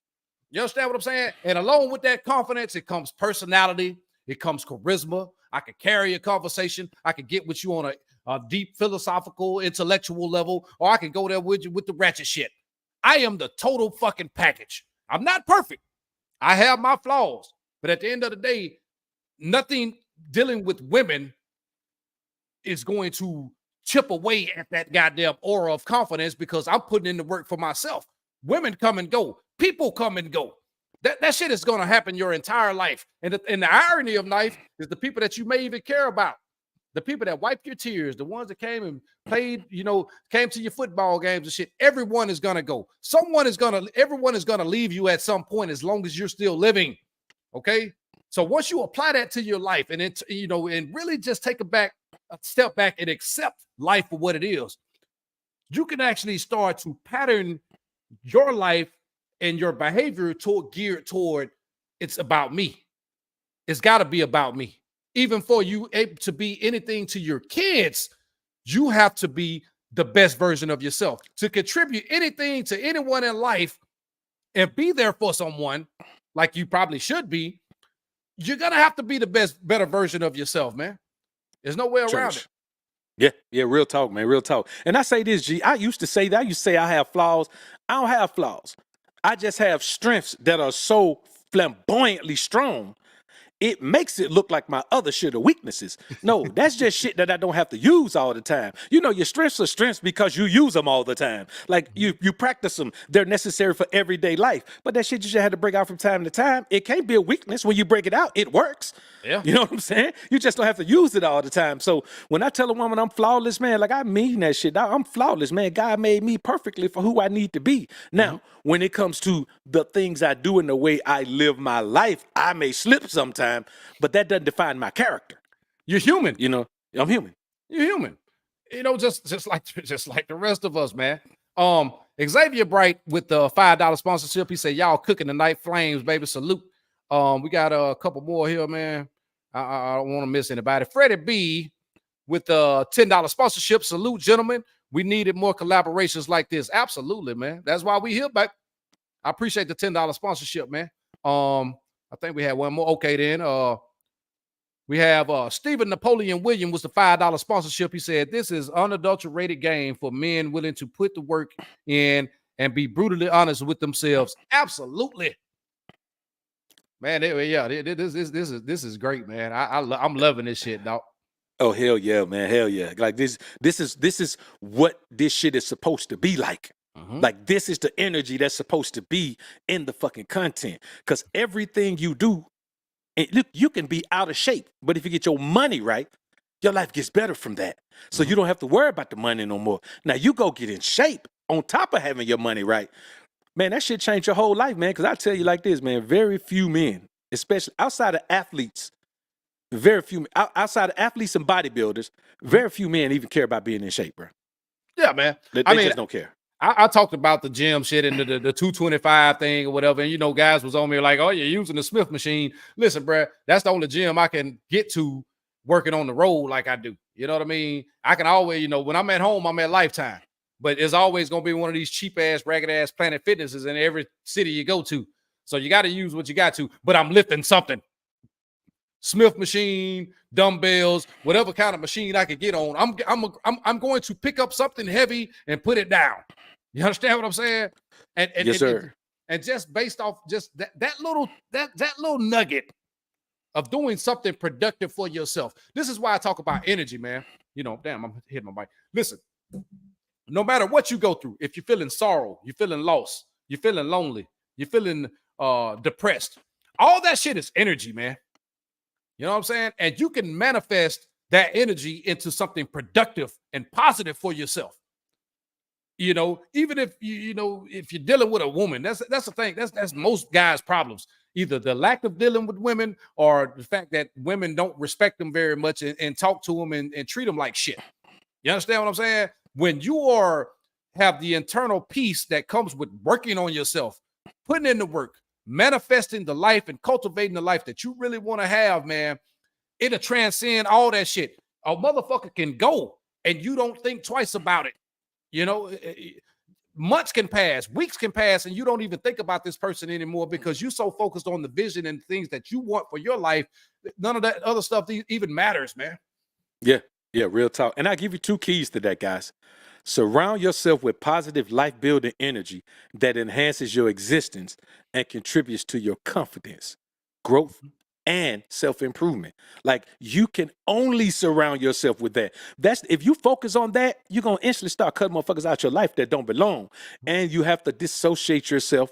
You understand what I'm saying? And along with that confidence, it comes personality. It comes charisma. I can carry a conversation. I can get with you on a deep philosophical, intellectual level, or I can go there with you with the ratchet shit. I am the total fucking package. I'm not perfect. I have my flaws. But at the end of the day, nothing dealing with women is going to chip away at that goddamn aura of confidence because I'm putting in the work for myself. Women come and go. People come and go. That shit is going to happen your entire life. And the irony of life is the people that you may even care about, the people that wiped your tears, the ones that came and played, came to your football games and shit. Everyone is going to go. Everyone is going to leave you at some point as long as you're still living. Okay. So once you apply that to your life and and really just take a step back and accept life for what it is, you can actually start to pattern your life and your behavior geared toward it's about me. It's got to be about me. Even for you to be anything to your kids, you have to be the best version of yourself. To contribute anything to anyone in life and be there for someone like you probably should be, you're going to have to be the better version of yourself, man. There's no way around it. Yeah, real talk, man, real talk. And I say this, G, I used to say I have flaws. I don't have flaws. I just have strengths that are so flamboyantly strong. It makes it look like my other shit are weaknesses. No, that's just shit that I don't have to use all the time. Your strengths are strengths because you use them all the time. Like you practice them. They're necessary for everyday life. But that shit you just had to break out from time to time. It can't be a weakness. When you break it out, it works. Yeah. You know what I'm saying? You just don't have to use it all the time. So when I tell a woman I'm flawless, man, like I mean that shit. I'm flawless, man. God made me perfectly for who I need to be. Now, when it comes to the things I do and the way I live my life, I may slip sometime, but that doesn't define my character. You're human. I'm human. You're human. Just like the rest of us, man. Xavier Bright with the $5 sponsorship. He said, "Y'all cooking the night flames, baby. Salute." We got a couple more here, man. I don't want to miss anybody. Freddie B with the $10 sponsorship. Salute, gentlemen. We needed more collaborations like this. Absolutely, man. That's why we here, back. I appreciate the $10 sponsorship, man. I think we had one more. Okay, then. We have Stephen Napoleon William was the $5 sponsorship. He said, "This is unadulterated game for men willing to put the work in and be brutally honest with themselves." Absolutely. Man, this is great, man. I'm loving this shit, dog. Oh, hell yeah, man. Hell yeah. Like this is what this shit is supposed to be like. Like this is the energy that's supposed to be in the fucking content. Because everything you do, and look, you can be out of shape, but if you get your money right, your life gets better from that. So you don't have to worry about the money no more. Now you go get in shape on top of having your money right. Man, that shit changed your whole life, man. Because I tell you like this, man, very few men, especially outside of athletes, outside of athletes and bodybuilders, very few men even care about being in shape, bro. Yeah, man. They just don't care. I talked about the gym shit and the 225 thing or whatever. And, guys was on me like, "Oh, you're using the Smith machine." Listen, bro, that's the only gym I can get to working on the road like I do. You know what I mean? I can always, when I'm at home, I'm at Lifetime. But it's always going to be one of these cheap-ass, ragged-ass Planet Fitnesses in every city you go to. So you got to use what you got to. But I'm lifting something. Smith machine, dumbbells, whatever kind of machine I could get on. I'm going to pick up something heavy and put it down. You understand what I'm saying? And yes, sir. And just based off just that little nugget of doing something productive for yourself. This is why I talk about energy, man. Damn, I'm hitting my mic. Listen, no matter what you go through, if you're feeling sorrow, you're feeling lost, you're feeling lonely, you're feeling depressed, all that shit is energy, man. You know what I'm saying? And you can manifest that energy into something productive and positive for yourself. Even if if you're dealing with a woman, that's the thing. That's most guys' problems. Either the lack of dealing with women or the fact that women don't respect them very much and talk to them and treat them like shit. You understand what I'm saying? When you have the internal peace that comes with working on yourself, putting in the work, manifesting the life and cultivating the life that you really want to have, man, it'll transcend all that shit. A motherfucker can go and you don't think twice about it. Months can pass, weeks can pass, and you don't even think about this person anymore because you're so focused on the vision and things that you want for your life. None of that other stuff even matters, man. Yeah, real talk. And I give you 2 keys to that, guys. Surround yourself with positive life-building energy that enhances your existence and contributes to your confidence, growth, and self-improvement. Like you can only surround yourself with that. If you focus on that, you're going to instantly start cutting motherfuckers out your life that don't belong. And you have to dissociate yourself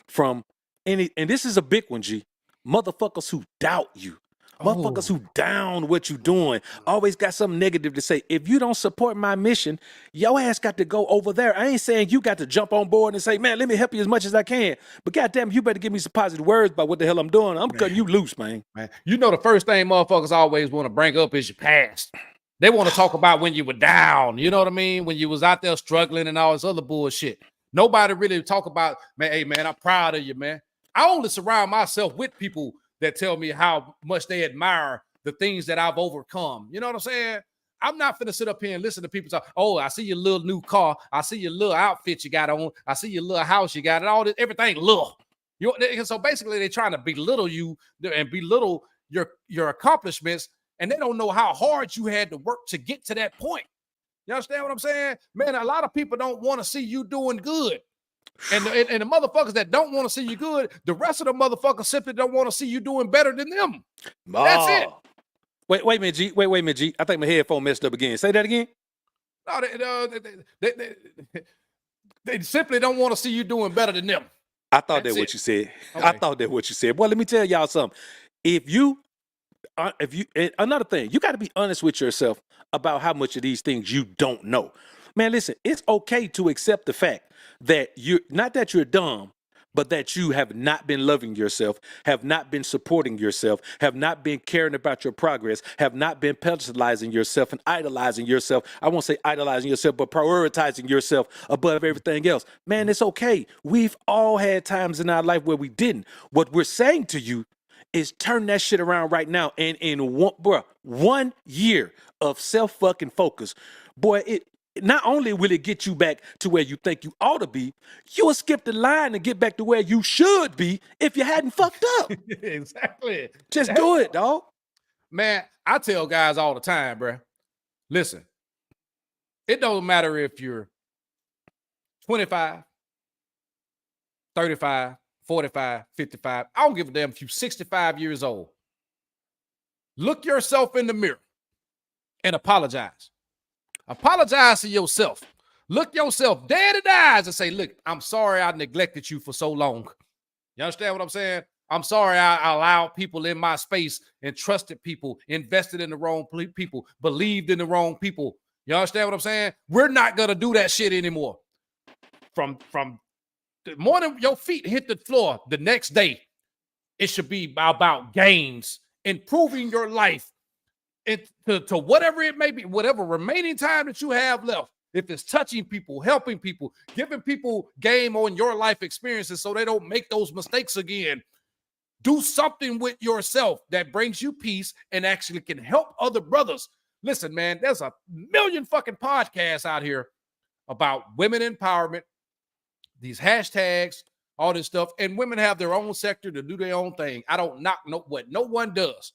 from And this is a big one, G. Motherfuckers who doubt you. Motherfuckers who down what you doing, always got something negative to say. If you don't support my mission, your ass got to go over there. I ain't saying you got to jump on board and say, man, let me help you as much as I can. But goddamn, you better give me some positive words about what the hell I'm doing. I'm cutting you loose, man. You know the first thing motherfuckers always want to bring up is your past. They want to talk about when you were down. You know what I mean? When you was out there struggling and all this other bullshit. Nobody really talk about, man, hey, man, I'm proud of you, man. I only surround myself with people that tell me how much they admire the things that I've overcome. You know what I'm saying? I'm not finna sit up here and listen to people talk, oh, I see your little new car. I see your little outfit you got on. I see your little house you got and all this, everything little. So basically they're trying to belittle you and belittle your accomplishments, and they don't know how hard you had to work to get to that point. You understand what I'm saying? Man, a lot of people don't want to see you doing good. And the motherfuckers that don't want to see you good, the rest of the motherfuckers simply don't want to see you doing better than them. That's it. Wait a minute, G. Wait a minute, G. I think my headphone messed up again. Say that again. No, they simply don't want to see you doing better than them. I thought that's what you said. Okay. I thought that's what you said. Well, let me tell y'all something. If you another thing, you got to be honest with yourself about how much of these things you don't know. Man, listen, it's okay to accept the fact that you're not that you're dumb, but that you have not been loving yourself, have not been supporting yourself, have not been caring about your progress, have not been pedestalizing yourself and idolizing yourself. I won't say idolizing yourself, but prioritizing yourself above everything else. Man, it's okay. We've all had times in our life where we didn't. What we're saying to you is turn that shit around right now. And in 1 year of self-fucking focus, boy, not only will it get you back to where you think you ought to be, you'll skip the line and get back to where you should be if you hadn't fucked up. Exactly. Just do it, dog. Man, I tell guys all the time, bro. Listen, it don't matter if you're 25, 35, 45, 55. I don't give a damn if you're 65 years old. Look yourself in the mirror and apologize. Apologize to yourself. Look yourself dead in the eyes and say, look, I'm sorry I neglected you for so long. You understand what I'm saying? I'm sorry I allowed people in my space and trusted people, invested in the wrong people, believed in the wrong people. You understand what I'm saying? We're not going to do that shit anymore. From the morning your feet hit the floor, the next day, it should be about gains, improving your life, to whatever it may be, whatever remaining time that you have left. If it's touching people, helping people, giving people game on your life experiences so they don't make those mistakes again. Do something with yourself that brings you peace and actually can help other brothers. Listen, man, there's a million fucking podcasts out here about women empowerment, these hashtags, all this stuff, and women have their own sector to do their own thing. I don't knock what no one does.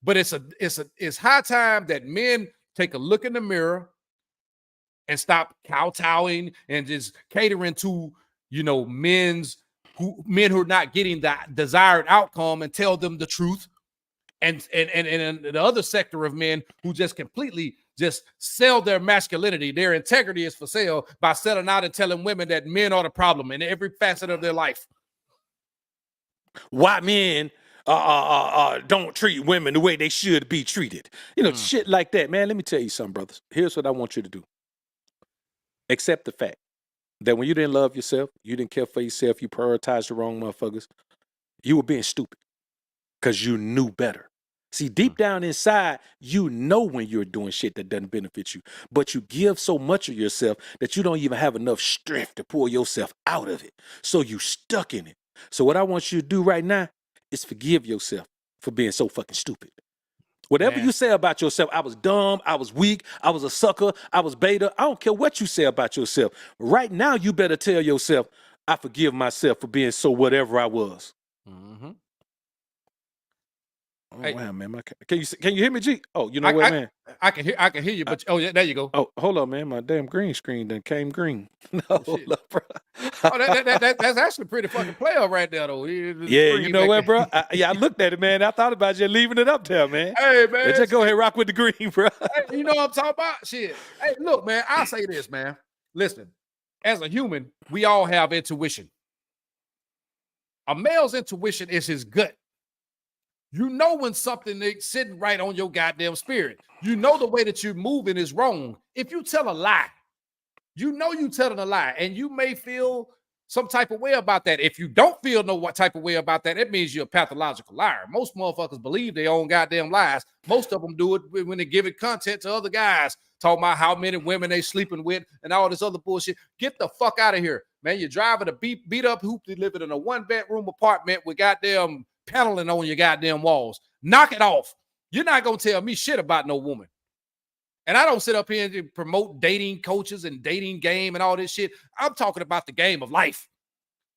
But it's high time that men take a look in the mirror and stop kowtowing and just catering to, men who are not getting the desired outcome and tell them the truth. And the other sector of men who just completely just sell their masculinity, their integrity is for sale by selling out and telling women that men are the problem in every facet of their life. Why men don't treat women the way they should be treated. Shit like that, man. Let me tell you something, brothers. Here's what I want you to do. Accept the fact that when you didn't love yourself, you didn't care for yourself, you prioritized the wrong motherfuckers, you were being stupid because you knew better. See, deep down inside, you know when you're doing shit that doesn't benefit you, but you give so much of yourself that you don't even have enough strength to pull yourself out of it. So you stuck in it. So what I want you to do right now is forgive yourself for being so fucking stupid. Whatever you say about yourself, I was dumb, I was weak, I was a sucker, I was beta. I don't care what you say about yourself. Right now, you better tell yourself, I forgive myself for being so whatever I was. Mm-hmm. Oh, hey, wow, man. Can you hear me, G? Oh, you know what, man? I can hear you, but yeah, there you go. Oh, hold on, man. My damn green screen done came green. No, hold up, bro. That's actually pretty fucking player right there, though. Yeah, you know what, bro? I looked at it, man. I thought about just leaving it up there, man. Hey, man. Just go ahead and rock with the green, bro. Hey, you know what I'm talking about? Shit. Hey, look, man, I'll say this, man. Listen, as a human, we all have intuition. A male's intuition is his gut. You know when something is sitting right on your goddamn spirit. You know the way that you're moving is wrong. If you tell a lie, you know you telling a lie, and you may feel some type of way about that. If you don't feel what type of way about that, it means you're a pathological liar. Most motherfuckers believe their own goddamn lies. Most of them do it when they give it content to other guys, talking about how many women they sleeping with and all this other bullshit. Get the fuck out of here, man. You're driving a beat up hoopty, living in a 1-bedroom apartment with goddamn paneling on your goddamn walls. Knock it off. You're not gonna tell me shit about no woman. And I don't sit up here and promote dating coaches and dating game and all this shit. I'm talking about the game of life.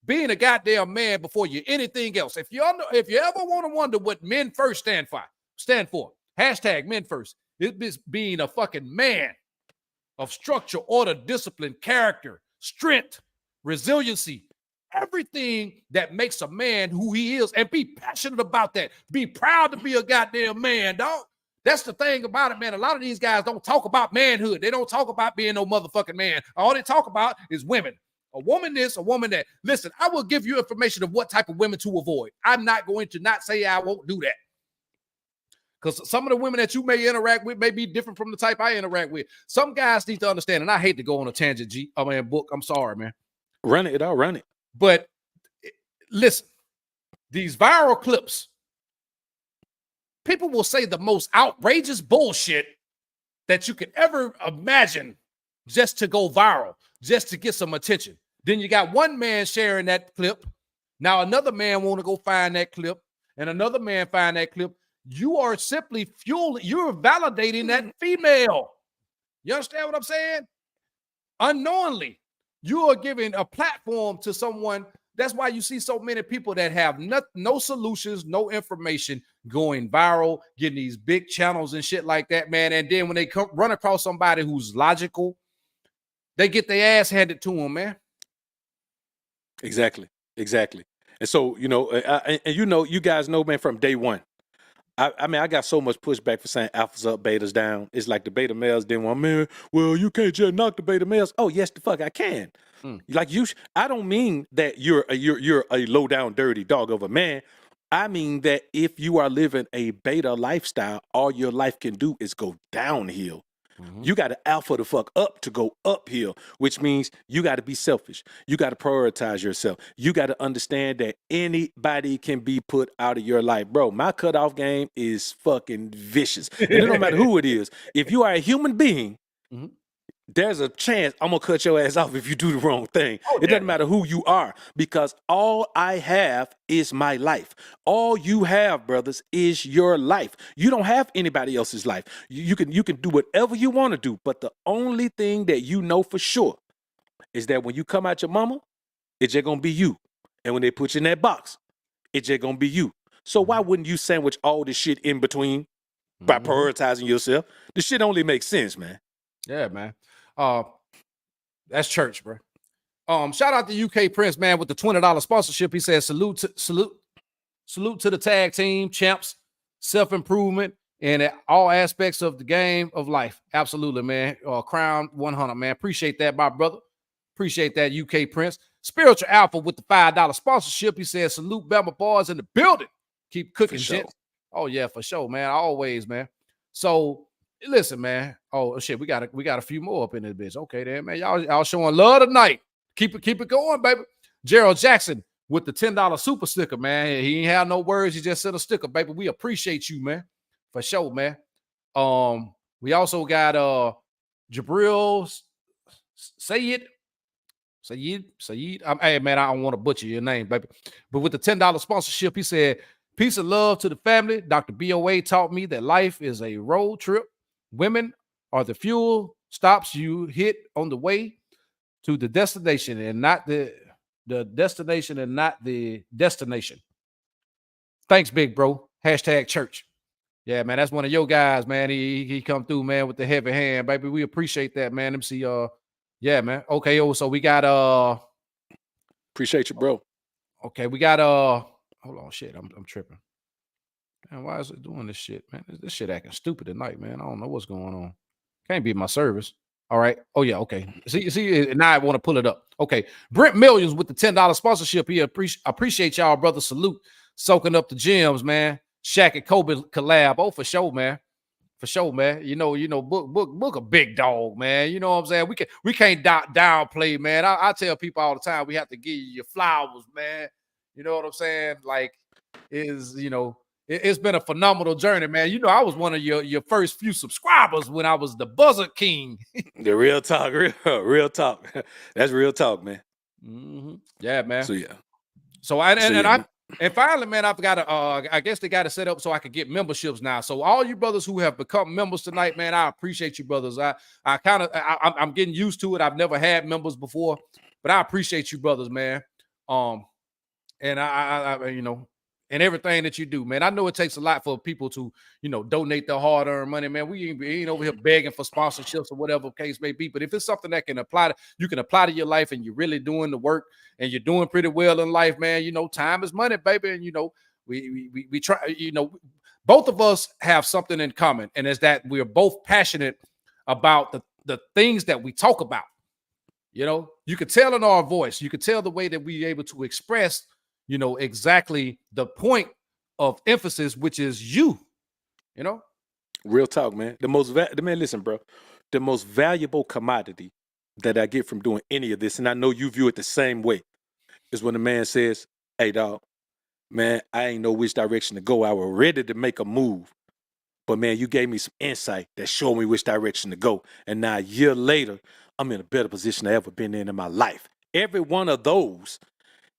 Being a goddamn man before you're anything else. If you ever want to wonder what men first stand for, hashtag men first. It's being a fucking man of structure, order, discipline, character, strength, resiliency, everything that makes a man who he is, and be passionate about that. Be proud to be a goddamn man, dog. That's the thing about it, man. A lot of these guys don't talk about manhood. They don't talk about being no motherfucking man. All they talk about is women. A woman this, a woman that. Listen, I will give you information of what type of women to avoid. I'm not going to not say I won't do that. Because some of the women that you may interact with may be different from the type I interact with. Some guys need to understand, and I hate to go on a tangent, book. I'm sorry, man. Run it, I'll run it. But listen, these viral clips, people will say the most outrageous bullshit that you could ever imagine just to go viral, just to get some attention. Then you got one man sharing that clip. Now another man want to go find that clip, and another man find that clip. You are simply fueling, you're validating that female. You understand what I'm saying? Unknowingly, you are giving a platform to someone. That's why you see so many people that have no solutions, no information, going viral, getting these big channels and shit like that, man. And then when they run across somebody who's logical, they get their ass handed to them, man. Exactly. And so, you guys know, man, from day one, I mean, I got so much pushback for saying alphas up, betas down. It's like the beta males didn't want, man, well, you can't just knock the beta males. Oh, yes, the fuck I can. Like I don't mean that you're a low down, dirty dog of a man. I mean that if you are living a beta lifestyle, all your life can do is go downhill. You got to alpha the fuck up to go uphill, which means you got to be selfish. You got to prioritize yourself. You got to understand that anybody can be put out of your life. Bro, my cutoff game is fucking vicious. And it don't matter who it is. If you are a human being, there's a chance I'm going to cut your ass off if you do the wrong thing. It doesn't matter who you are, because all I have is my life. All you have, brothers, is your life. You don't have anybody else's life. You can do whatever you want to do, but the only thing that you know for sure is that when you come out your mama, it's just going to be you. And when they put you in that box, it's just going to be you. So why wouldn't you sandwich all this shit in between by prioritizing yourself? This shit only makes sense, man. Yeah, man. That's church, bro. Shout out to UK Prince, man, with the $20 sponsorship. He says salute to the tag team champs, self-improvement, and all aspects of the game of life. Absolutely, man. Crown 100, man. Appreciate that, my brother. Appreciate that, UK Prince. Spiritual Alpha with the $5 sponsorship. He says salute Bama boys in the building. Keep cooking shit. Oh yeah, for sure, man. Always, man. So listen, man. Oh shit, we got a few more up in this bitch. Okay, then, man. Y'all showing love tonight. Keep it going, baby. Gerald Jackson with the $10 super sticker, man. He ain't have no words. He just sent a sticker, baby. We appreciate you, man. For sure, man. We also got Jabril Sayed. Hey, man, I don't want to butcher your name, baby. But with the $10 sponsorship, he said, peace and love to the family. Dr. BOA taught me that life is a road trip. Women are the fuel stops you hit on the way to the destination, and not the destination and not the destination. Thanks, big bro. Hashtag church. Yeah, man, that's one of your guys, man. He come through, man, with the heavy hand, baby. We appreciate that, man. Let me see, yeah, man. Okay, so we got appreciate you, bro. Okay, we got hold on, shit. I'm tripping. Man, why is it doing this shit, man? This shit acting stupid tonight, man. I don't know what's going on. Can't be my service. All right. Oh yeah. Okay. See, now I want to pull it up. Okay. Brent Millions with the $10 sponsorship. He appreciate y'all, brother. Salute. Soaking up the gems, man. Shaq and Kobe collab. Oh, for sure, man. For sure, man. Book a big dog, man. You know what I'm saying? We can't downplay, man. I tell people all the time, we have to give you your flowers, man. You know what I'm saying? Like, it's been a phenomenal journey, man. You know, I was one of your first few subscribers when I was the Buzzer King. The real talk, real talk. That's real talk, man. Mm-hmm. Yeah, man. So yeah. And finally, man, I've got to. I guess they got to set up so I can get memberships now. So all you brothers who have become members tonight, man, I appreciate you, brothers. I'm getting used to it. I've never had members before, but I appreciate you, brothers, man. And and everything that you do, man. I know it takes a lot for people to, donate their hard-earned money, man. We ain't over here begging for sponsorships or whatever the case may be. But if it's something that you can apply to your life, and you're really doing the work and you're doing pretty well in life, man, time is money, baby. And we try, both of us have something in common, and it's that we're both passionate about the things that we talk about. You could tell in our voice, you could tell the way that we're able to express exactly the point of emphasis, which is you. Real talk, man. Listen, bro. The most valuable commodity that I get from doing any of this, and I know you view it the same way, is when a man says, "Hey, dog, man, I ain't know which direction to go. I was ready to make a move, but man, you gave me some insight that showed me which direction to go. And now a year later, I'm in a better position than I ever been in my life." Every one of those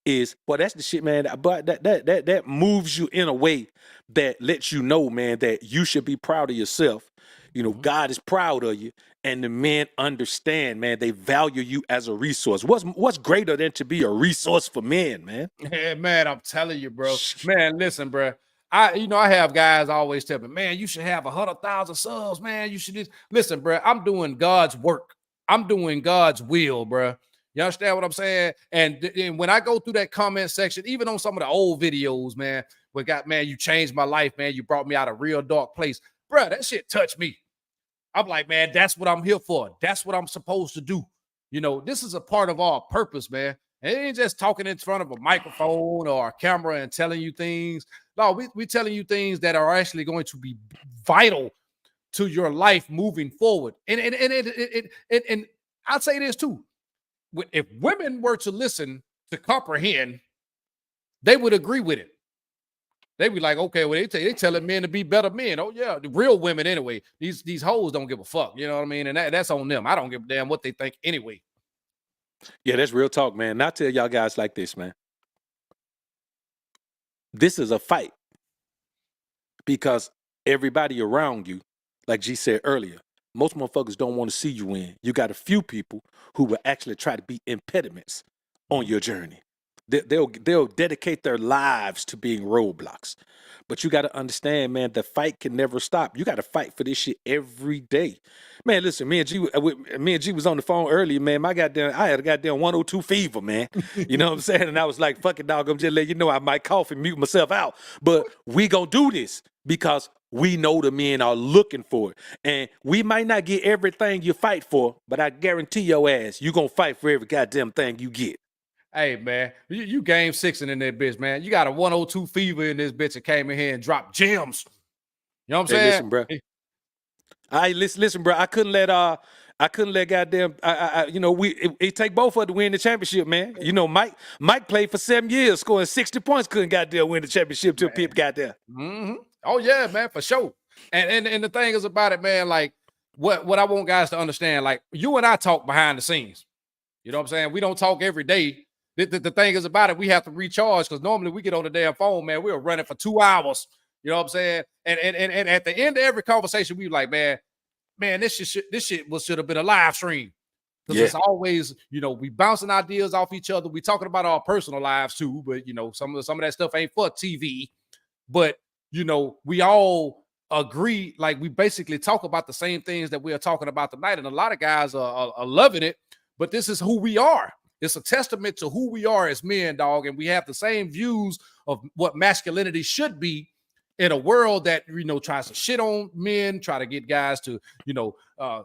is, well, that's the shit, man. But that moves you in a way that lets you know, man, that you should be proud of yourself. God is proud of you, and the men understand, man. They value you as a resource. What's greater than to be a resource for men, man? Yeah, man, I'm telling you, bro. Man, listen, bro. I have guys always tell me, man, you should have 100,000 subs, man. You should listen, bro. I'm doing God's work. I'm doing God's will, bro. You understand what I'm saying? And when I go through that comment section, even on some of the old videos, man, man, you changed my life, man. You brought me out of a real dark place. Bro, that shit touched me. I'm like, man, that's what I'm here for. That's what I'm supposed to do. This is a part of our purpose, man. It ain't just talking in front of a microphone or a camera and telling you things. No, we telling you things that are actually going to be vital to your life moving forward. And I'd say this too. If women were to listen to comprehend, they would agree with it. They'd be like, okay, well, they telling men to be better men. Oh yeah, the real women anyway. These hoes don't give a fuck. You know what I mean? And that's on them. I don't give a damn what they think anyway. Yeah, that's real talk, man. And I tell y'all guys like this, man. This is a fight, because everybody around you, like G said earlier, most motherfuckers don't want to see you win. You got a few people who will actually try to be impediments on your journey. They'll dedicate their lives to being roadblocks. But you got to understand, man, the fight can never stop. You got to fight for this shit every day. Man, listen, me and G was on the phone earlier, man. I had a goddamn 102 fever, man. You know what I'm saying? And I was like, fuck it, dog, I'm just letting you know I might cough and mute myself out. But we gonna do this because we know the men are looking for it. And we might not get everything you fight for, but I guarantee your ass, you gonna fight for every goddamn thing you get. Hey, man, you game 6 in that bitch, man. You got a 102 fever in this bitch and came in here and dropped gems. You know what I'm saying? Listen, bro. Listen, bro. I couldn't let goddamn. It take both of us to win the championship, man. Mike played for 7 years, scoring 60 points, couldn't goddamn win the championship till Pip got there. Mm-hmm. Oh yeah, man, for sure. And the thing is about it, man. Like what I want guys to understand, like you and I talk behind the scenes. You know what I'm saying? We don't talk every day. The thing is about it, we have to recharge, because normally we get on the damn phone, man. We're running for 2 hours. You know what I'm saying? And at the end of every conversation, we like, man, this shit should have been a live stream. Because it's always, we bouncing ideas off each other. We talking about our personal lives too, but some of that stuff ain't for TV. But we all agree, like we basically talk about the same things that we are talking about tonight. And a lot of guys are loving it, but this is who we are. It's a testament to who we are as men, dog. And we have the same views of what masculinity should be. in a world that, tries to shit on men, try to get guys to,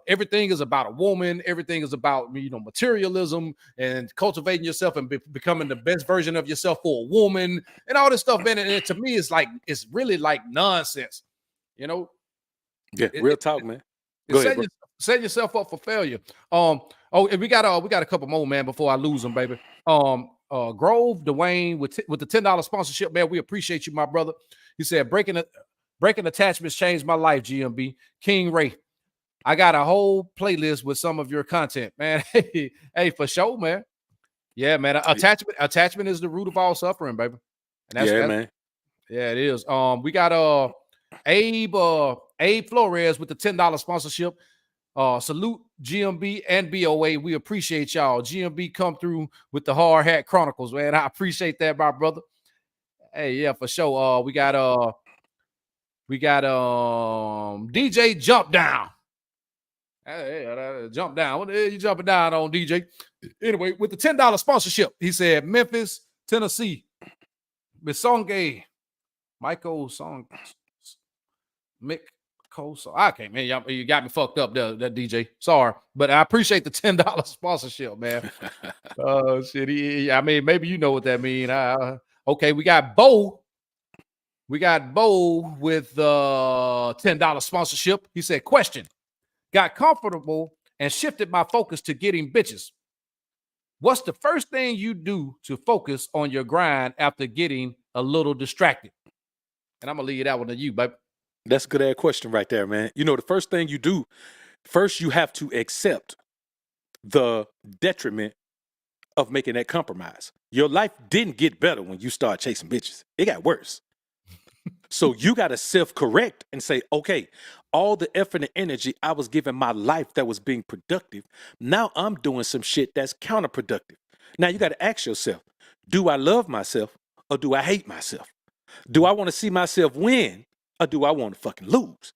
everything is about a woman, everything is about, materialism and cultivating yourself and becoming the best version of yourself for a woman and all this stuff, man. And to me, it's really like nonsense, Yeah, real talk, man. Go ahead, bro. Set yourself up for failure. And we got a couple more, man, before I lose them, baby. Grove Dwayne with the $10 sponsorship, man. We appreciate you, my brother. He said, breaking attachments changed my life, GMB. King Ray, I got a whole playlist with some of your content, man. Hey, for sure, man. Yeah, man. Attachment is the root of all suffering, baby. And that's, man. Yeah, it is. We got Abe Flores with the $10 sponsorship. Salute GMB and BOA. We appreciate y'all. GMB come through with the Hard Hat Chronicles, man. I appreciate that, my brother. Hey, yeah, for sure. We got DJ Jump Down. Hey, Jump Down. What the hell you jumping down on, DJ? Anyway, with the $10 sponsorship, he said Memphis, Tennessee, Misonge, Michael Song, Mick. So I can't, man. You got me fucked up there, that DJ. Sorry, but I appreciate the $10 sponsorship, man. Oh shit. I mean, maybe you know what that means. Okay, we got Bo. We got Bo with the $10 sponsorship. He said, question. Got comfortable and shifted my focus to getting bitches. What's the first thing you do to focus on your grind after getting a little distracted? And I'm gonna leave that one to you, baby. That's a good ass question right there, man. The first thing you do, first you have to accept the detriment of making that compromise. Your life didn't get better when you start chasing bitches. It got worse. So you got to self-correct and say, okay, all the effort and energy I was giving my life that was being productive, now I'm doing some shit that's counterproductive. Now you got to ask yourself, do I love myself or do I hate myself? Do I want to see myself win? Or do I want to fucking lose?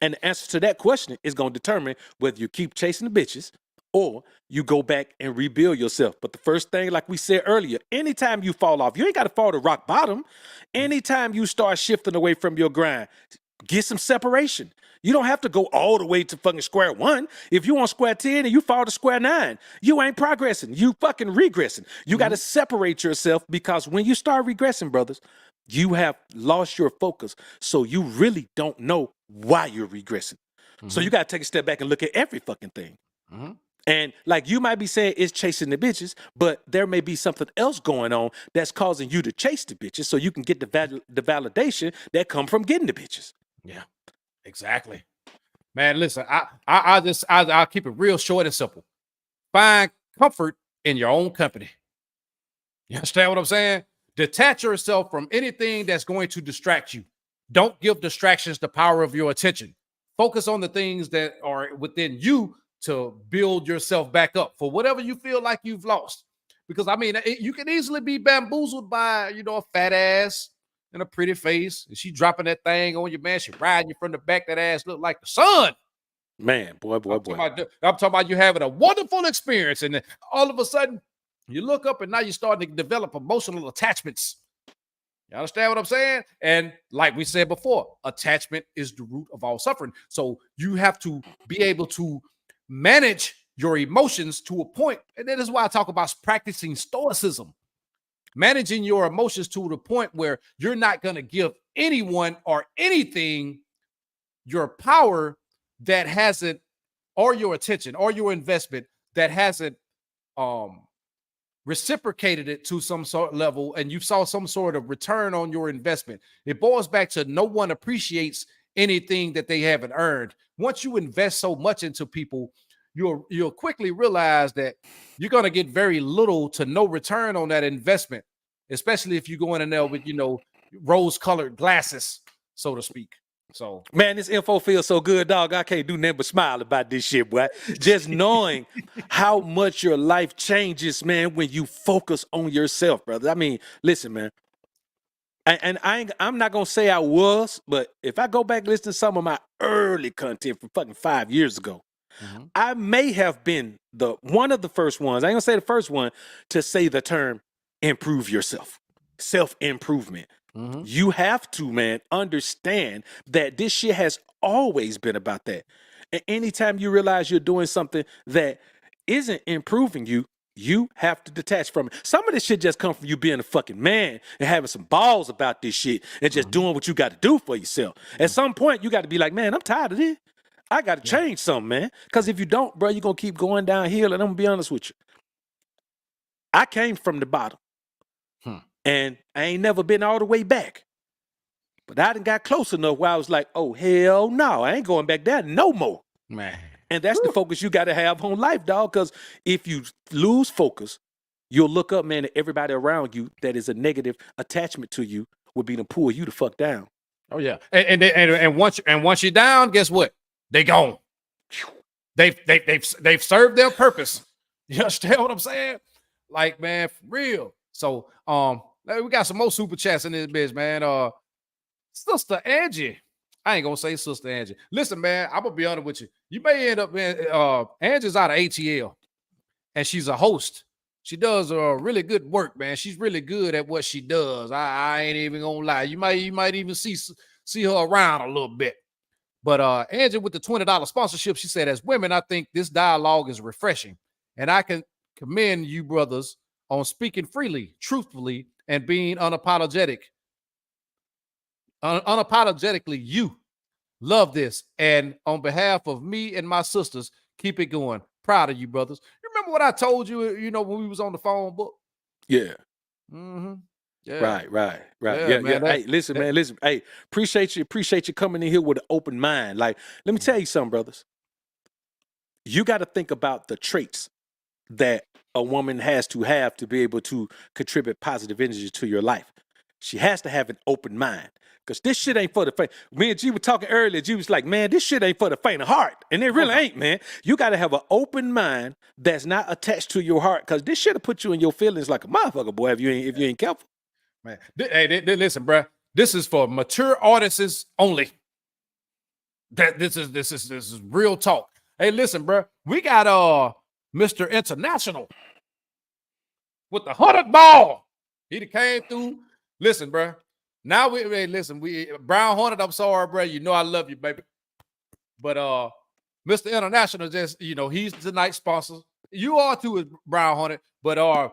And the answer to that question is going to determine whether you keep chasing the bitches or you go back and rebuild yourself. But the first thing, like we said earlier, anytime you fall off, you ain't got to fall to rock bottom. Anytime you start shifting away from your grind, get some separation. You don't have to go all the way to fucking square one. If you on square 10 and you fall to square 9, you ain't progressing. You fucking regressing. You got to separate yourself, because when you start regressing, brothers, you have lost your focus. So you really don't know why you're regressing. So you got to take a step back and look at every fucking thing. And like you might be saying it's chasing the bitches, but there may be something else going on that's causing you to chase the bitches so you can get the validation that come from getting the bitches. Yeah, exactly. Man, listen, I'll keep it real short and simple. Find comfort in your own company. You understand what I'm saying? Detach yourself from anything that's going to distract you. Don't give distractions the power of your attention. Focus on the things that are within you to build yourself back up for whatever you feel like you've lost. Because, I mean, you can easily be bamboozled by, a fat ass and a pretty face. And she dropping that thing on you, man. She riding you from the back. That ass look like the sun. Man, boy. I'm talking about you having a wonderful experience. And then all of a sudden, you look up and now you're starting to develop emotional attachments. You understand what I'm saying? And like we said before, attachment is the root of all suffering. So you have to be able to manage your emotions to a point. And that is why I talk about practicing stoicism. Managing your emotions to the point where you're not going to give anyone or anything your power that hasn't, or your attention or your investment that hasn't reciprocated it to some sort of level, and you saw some sort of return on your investment. It boils back to no one appreciates anything that they haven't earned. Once you invest so much into people, you'll quickly realize that you're going to get very little to no return on that investment, especially if you go in there with, rose-colored glasses, so to speak. So, man, this info feels so good, dog. I can't do nothing but smile about this shit, boy. Just knowing how much your life changes, man, when you focus on yourself, brother. I mean, listen, man. And I'm not gonna say I was, but if I go back and listen to some of my early content from fucking 5 years ago, I may have been one of the first ones. I ain't gonna say the first one to say the term "improve yourself," self-improvement. You have to, man, understand that this shit has always been about that. And anytime you realize you're doing something that isn't improving you, you have to detach from it. Some of this shit just come from you being a fucking man and having some balls about this shit and just doing what you got to do for yourself. At some point, you got to be like, man, I'm tired of this. I got to change something, man. Because if you don't, bro, you're going to keep going downhill. And I'm going to be honest with you. I came from the bottom. And I ain't never been all the way back. But I done got close enough where I was like, oh, hell no. I ain't going back there no more. Man. And that's the focus you got to have on life, dog. Because if you lose focus, you'll look up, man, at everybody around you that is a negative attachment to you will be to pull you the fuck down. Oh yeah, and once you're down, guess what? They gone. They've served their purpose. You understand what I'm saying? Like, man, for real. So we got some more super chats in this bitch, man. Sister Angie. I ain't gonna say Sister Angie. Listen, man, I'm gonna be honest with you. You may end up, man. Angie's out of ATL, and she's a host. She does really good work, man. She's really good at what she does. I ain't even gonna lie. You might even see her around a little bit. But Angie with the $20 sponsorship, she said, as women, I think this dialogue is refreshing, and I can commend you brothers on speaking freely, truthfully, and being unapologetic. Unapologetically, you love this. And on behalf of me and my sisters, keep it going. Proud of you, brothers. You remember what I told you, when we was on the phone book? Yeah. Yeah. Right. Yeah. Man, Hey, listen, man. Hey, appreciate you coming in here with an open mind. Like, let me tell you something, brothers. You got to think about the traits that a woman has to be able to contribute positive energy to your life. She has to have an open mind. Because this shit ain't for the faint. Me and G were talking earlier. G was like, man, this shit ain't for the faint of heart. And it really ain't, man. You got to have an open mind that's not attached to your heart. Because this shit will put you in your feelings like a motherfucker, boy, if you ain't careful. Man, hey, listen, bro. This is for mature audiences only. This is real talk. Hey, listen, bro. We got Mr. International with the 100 ball. He came through. Listen, bro. Now we Brown Hornet. I'm sorry, bro. You know I love you, baby. But Mr. International just, he's tonight's sponsor. You are too, is Brown Hornet, but our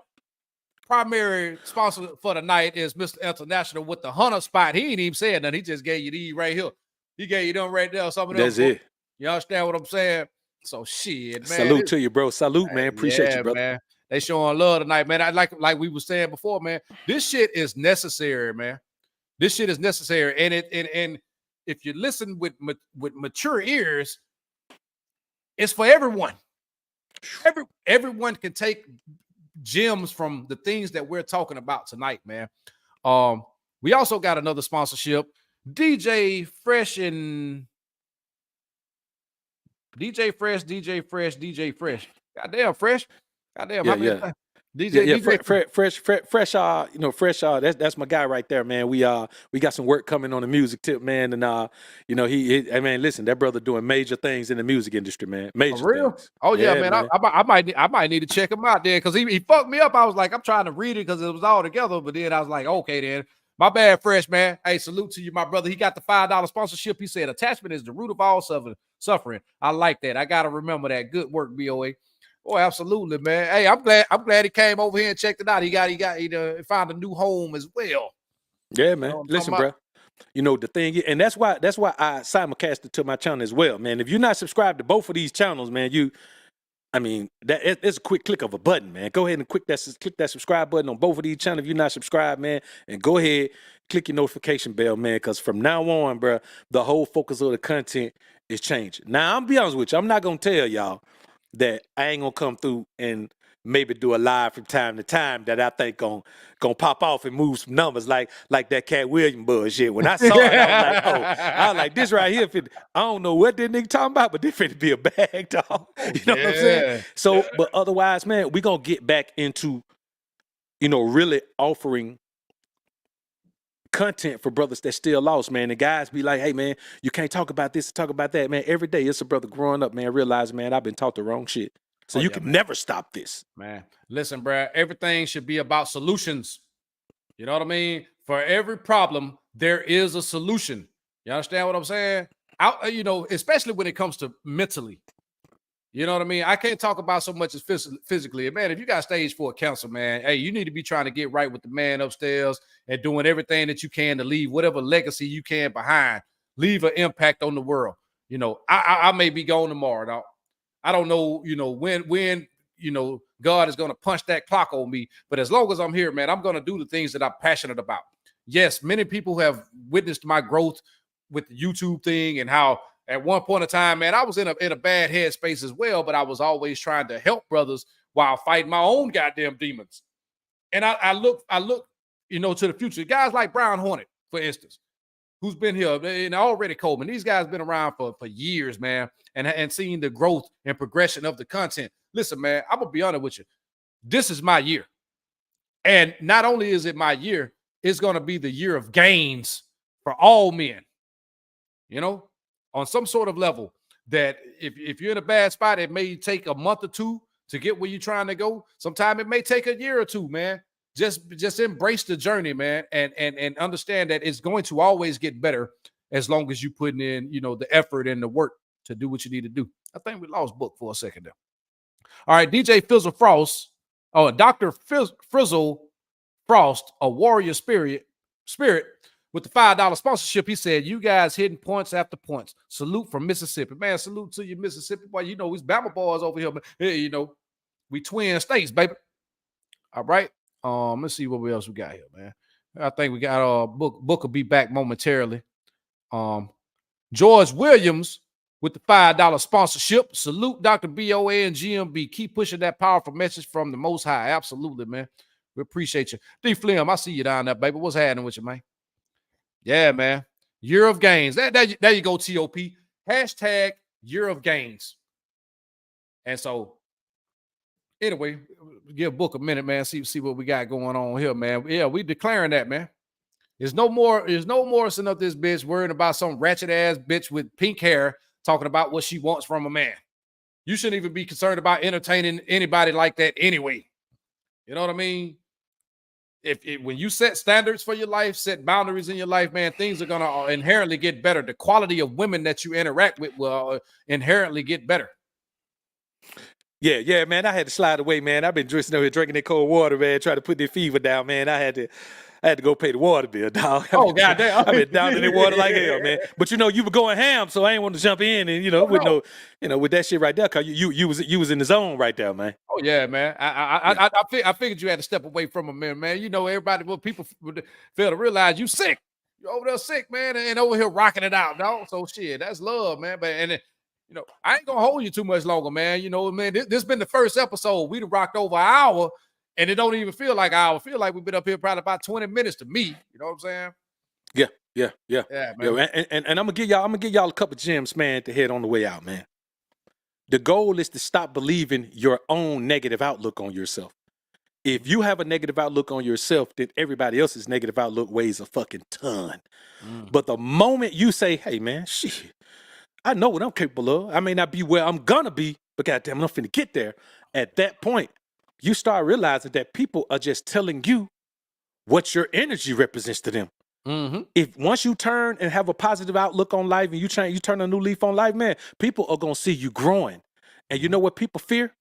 primary sponsor for the night is Mr. International with the 100 spot. He ain't even said nothing. He just gave you these right here. He gave you them right there. Some of them. That's it. You understand what I'm saying? So shit, man. Salute to you, bro. Salute, man. Appreciate you, brother. Man. They showing love tonight, man. I like we were saying before, man. This shit is necessary, man. This shit is necessary, and if you listen with mature ears, it's for everyone. Everyone can take gems from the things that we're talking about tonight, man. We also got another sponsorship, DJ Fresh. Goddamn Fresh. Goddamn, yeah. Fresh. Fresh. That's my guy right there, man. We got some work coming on the music tip, man, and I mean, listen, that brother doing major things in the music industry, man. Major For real? things. Oh yeah, man. I might need to check him out there because he fucked me up. I was like, I'm trying to read it because it was all together, but then I was like, okay, then. My bad, Fresh, man. Hey, salute to you, my brother. He got the $5 sponsorship. He said attachment is the root of all suffering. I like that. I gotta remember that. Good work, BOA. Oh, absolutely, man. Hey, I'm glad he came over here and checked it out. He found a new home as well. Yeah, man. Listen, bro. The thing, and that's why I simulcast it to my channel as well, man. If you're not subscribed to both of these channels, man, it's a quick click of a button, man. Go ahead and click that subscribe button on both of these channels if you're not subscribed, man. And go ahead, click your notification bell, man, because from now on, bro, the whole focus of the content is changing. Now, I'm be honest with you, I'm not gonna tell y'all that I ain't gonna come through and maybe do a live from time to time that I think gonna pop off and move some numbers like that Cat Williams bullshit. When I saw it, I was like, this right here, I don't know what that nigga talking about, but this finna be a bag, dog. You know what I'm saying? So, but otherwise, man, we gonna get back into, really offering content for brothers that still lost, man. And guys be like, hey, man, you can't talk about this, talk about that, man. Every day it's a brother growing up, man, realizing, man, I've been taught the wrong shit. So you can never stop this. Man, listen, bro, everything should be about solutions. You know what I mean? For every problem, there is a solution. You understand what I'm saying? You know, especially when it comes to mentally. You know what I mean? I can't talk about so much as physically. Man, if you got stage 4 cancer, man, hey, you need to be trying to get right with the man upstairs and doing everything that you can to leave whatever legacy you can behind. Leave an impact on the world. You know, I may be gone tomorrow, dog. I don't know, you know, when you know God is going to punch that clock on me. But as long as I'm here, man, I'm going to do the things that I'm passionate about. Yes, many people have witnessed my growth with the YouTube thing and how at one point in time, man, I was in a bad headspace as well, but I was always trying to help brothers while fighting my own goddamn demons. And I look, you know, to the future. Guys like Brown Hornet, for instance, who's been here and already Coleman. These guys been around for years, man, and seeing the growth and progression of the content. Listen, man, I'm gonna be honest with you. This is my year. And not only is it my year, it's gonna be the year of gains for all men. You know, on some sort of level that if you're in a bad spot, it may take a month or two to get where you're trying to go. Sometimes it may take a year or two, man. Just embrace the journey, man, and understand that it's going to always get better as long as you putting in, you know, the effort and the work to do what you need to do. I think we lost Book for a second there. All right, DJ Fizzle Frost, Dr. Frizzle Frost, a warrior spirit with the $5 sponsorship. He said, you guys hitting points after points. Salute from Mississippi. Man, salute to you, Mississippi. Boy, you know, we's Bama boys over here. Hey, you know, we twin states, baby. All right. Let's see what else we got here, man. I think we got Book will be back momentarily. George Williams with the $5 sponsorship. Salute Dr. BOA and GMB. Keep pushing that powerful message from the Most High. Absolutely, man. We appreciate you. D Flim, I see you down there, baby. What's happening with you, man? Yeah, man. Year of gains. There you go, TOP. Hashtag year of gains. And so, anyway, give Book a minute, man. See what we got going on here, man. Yeah, we declaring that, man. There's no more sitting up this bitch worrying about some ratchet ass bitch with pink hair talking about what she wants from a man. You shouldn't even be concerned about entertaining anybody like that anyway. You know what I mean? If when you set standards for your life, set boundaries in your life, man, things are gonna inherently get better. The quality of women that you interact with will inherently get better. Yeah, man. I had to slide away, man. I've been drinking that cold water, man, trying to put the fever down, man. I had to go pay the water bill, dog. Oh, goddamn. I've been down in the water like hell, man. But you know, you were going ham, so I ain't want to jump in and with that shit right there, cause you was in the zone right there, man. Oh yeah, man. I figured you had to step away from him, man. You know, everybody, people fail to realize you sick. You're over there sick, man, and over here rocking it out, dog. So shit, that's love, man. But you know, I ain't gonna hold you too much longer, man. You know, man, this been the first episode. We'd rocked over an hour, and it don't even feel like an hour. Feel like we've been up here probably about 20 minutes to me. You know what I'm saying? Yeah, man. And I'm gonna give y'all a couple gems, man, to head on the way out, man. The goal is to stop believing your own negative outlook on yourself. If you have a negative outlook on yourself, then everybody else's negative outlook weighs a fucking ton. But the moment you say, hey, man, shit, I know what I'm capable of. I may not be where I'm gonna be, but goddamn, I'm finna get there. At that point, you start realizing that people are just telling you what your energy represents to them. Mm-hmm. If once you turn and have a positive outlook on life and you turn a new leaf on life, man, people are gonna see you growing. And you know what people fear?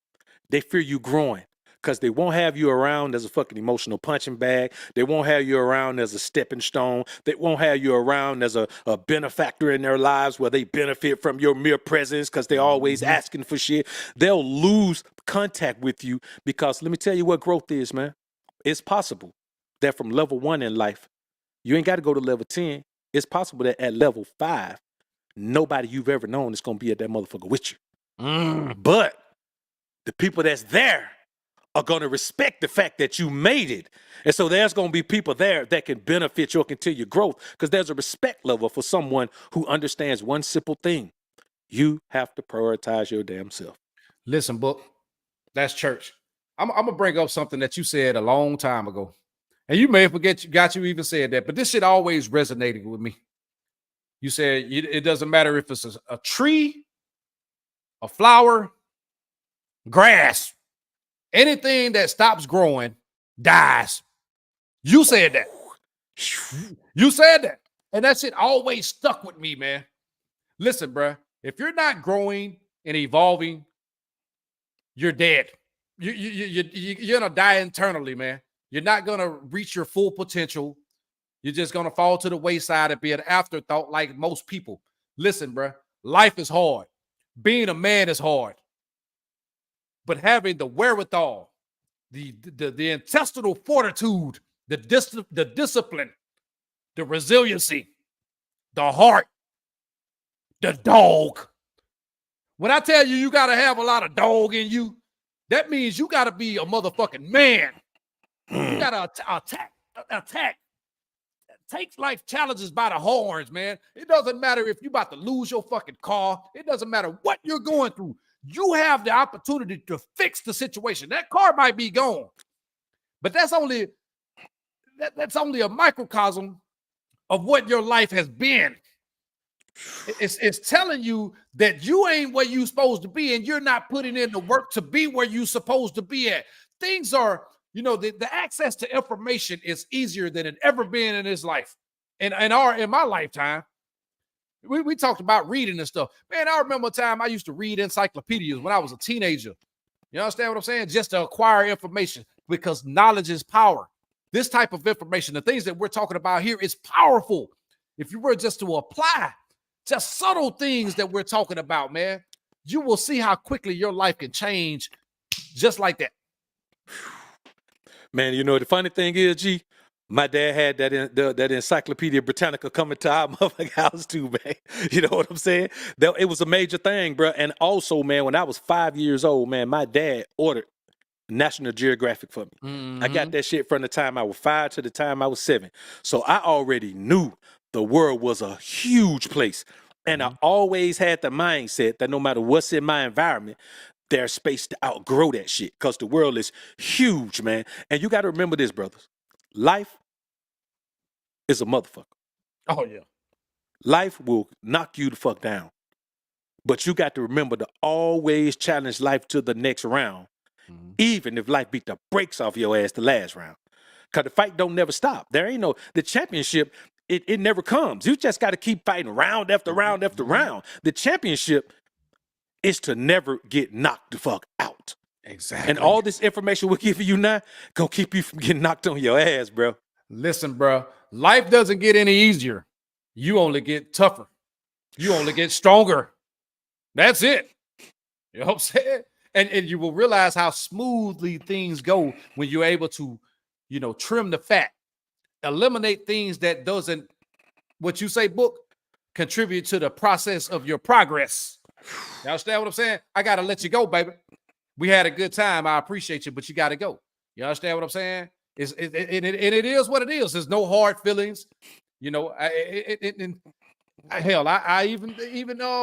They fear you growing. Because they won't have you around as a fucking emotional punching bag. They won't have you around as a stepping stone. They won't have you around as a benefactor in their lives where they benefit from your mere presence because they're always asking for shit. They'll lose contact with you because let me tell you what growth is, man. It's possible that from level 1 in life, you ain't got to go to level 10. It's possible that at level 5, nobody you've ever known is going to be at that motherfucker with you. But the people that's there are going to respect the fact that you made it. And so there's going to be people there that can benefit your continued growth because there's a respect level for someone who understands one simple thing. You have to prioritize your damn self. Listen, Book, that's church. I'm going to bring up something that you said a long time ago. And you may forget you even said that, but this shit always resonated with me. You said it doesn't matter if it's a tree, a flower, grass. Anything that stops growing dies. You said that. You said that. And that shit always stuck with me, man. Listen, bro, if you're not growing and evolving, you're dead. You're gonna die internally, man. You're not gonna reach your full potential. You're just gonna fall to the wayside and be an afterthought like most people. Listen, bro, life is hard. Being a man is hard. But having the wherewithal, the intestinal fortitude, the discipline, the resiliency, the heart, the dog. When I tell you, you got to have a lot of dog in you, that means you got to be a motherfucking man. You got to attack. Take life challenges by the horns, man. It doesn't matter if you're about to lose your fucking car. It doesn't matter what you're going through. You have the opportunity to fix the situation. That car might be gone, but that's only a microcosm of what your life has been. It's telling you that you ain't where you supposed to be, and you're not putting in the work to be where you supposed to be at. Things are, the access to information is easier than it ever been in this life. In my lifetime, we talked about reading and stuff. Man, I remember a time I used to read encyclopedias when I was a teenager. You understand what I'm saying? Just to acquire information, because knowledge is power. This type of information, the things that we're talking about here, is powerful. If you were just to apply just subtle things that we're talking about, man, you will see how quickly your life can change just like that. Man, the funny thing is, G, my dad had that Encyclopedia Britannica coming to our motherfucking house too, man. You know what I'm saying? It was a major thing, bro. And also, man, when I was 5 years old, man, my dad ordered National Geographic for me. Mm-hmm. I got that shit from the time I was 5 to the time I was 7. So I already knew the world was a huge place. And I always had the mindset that no matter what's in my environment, there's space to outgrow that shit, because the world is huge, man. And you got to remember this, brothers. Life is a motherfucker. Oh, yeah. Life will knock you the fuck down. But you got to remember to always challenge life to the next round, even if life beat the brakes off your ass the last round. Because the fight don't never stop. There ain't the championship, it never comes. You just got to keep fighting round after round after round. The championship is to never get knocked the fuck out. Exactly. And all this information we're giving you now gonna keep you from getting knocked on your ass, bro. Listen, bro, life doesn't get any easier. You only get tougher. You only get stronger. That's it. You know what I'm saying? And you will realize how smoothly things go when you're able to, trim the fat, eliminate things that doesn't, what you say, book, contribute to the process of your progress. You understand what I'm saying? I got to let you go, baby. We had a good time. I appreciate you, but you got to go. You understand what I'm saying? It is what it is. There's no hard feelings. I even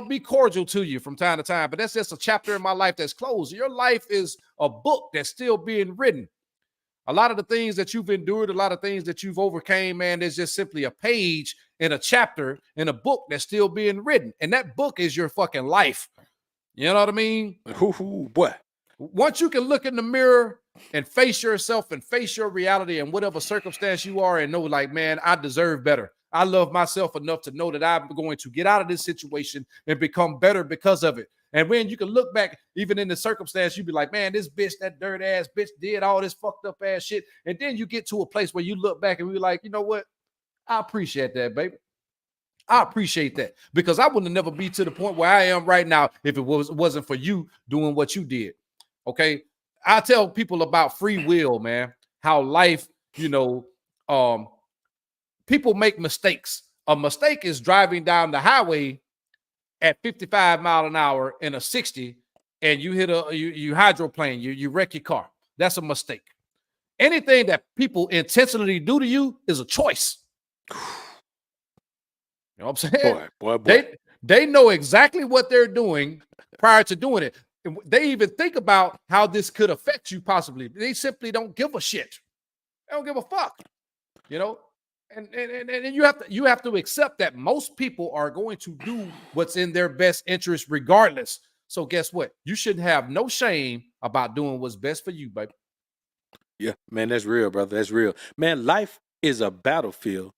be cordial to you from time to time, but that's just a chapter in my life that's closed. Your life is a book that's still being written. A lot of the things that you've endured, a lot of things that you've overcame, man, there's just simply a page in a chapter in a book that's still being written. And that book is your fucking life. You know what I mean? Ooh, boy. Once you can look in the mirror and face yourself and face your reality and whatever circumstance you are and know, like, man, I deserve better. I love myself enough to know that I'm going to get out of this situation and become better because of it. And when you can look back, even in the circumstance, you be like, man, this bitch, that dirt ass bitch did all this fucked up ass shit. And then you get to a place where you look back and be like, you know what? I appreciate that, baby. I appreciate that, because I wouldn't have never be to the point where I am right now if it wasn't for you doing what you did. Okay. I tell people about free will, man, how life, people make mistakes. A mistake is driving down the highway at 55 miles an hour in a 60, and you hit you hydroplane, you wreck your car. That's a mistake. Anything that people intentionally do to you is a choice. You know what I'm saying? Boy. They know exactly what they're doing prior to doing it. They even think about how this could affect you possibly. They simply don't give a shit. They don't give a fuck. And you have to accept that most people are going to do what's in their best interest regardless. So guess what? You shouldn't have no shame about doing what's best for you, baby. Yeah, man, that's real, brother. That's real. Man, life is a battlefield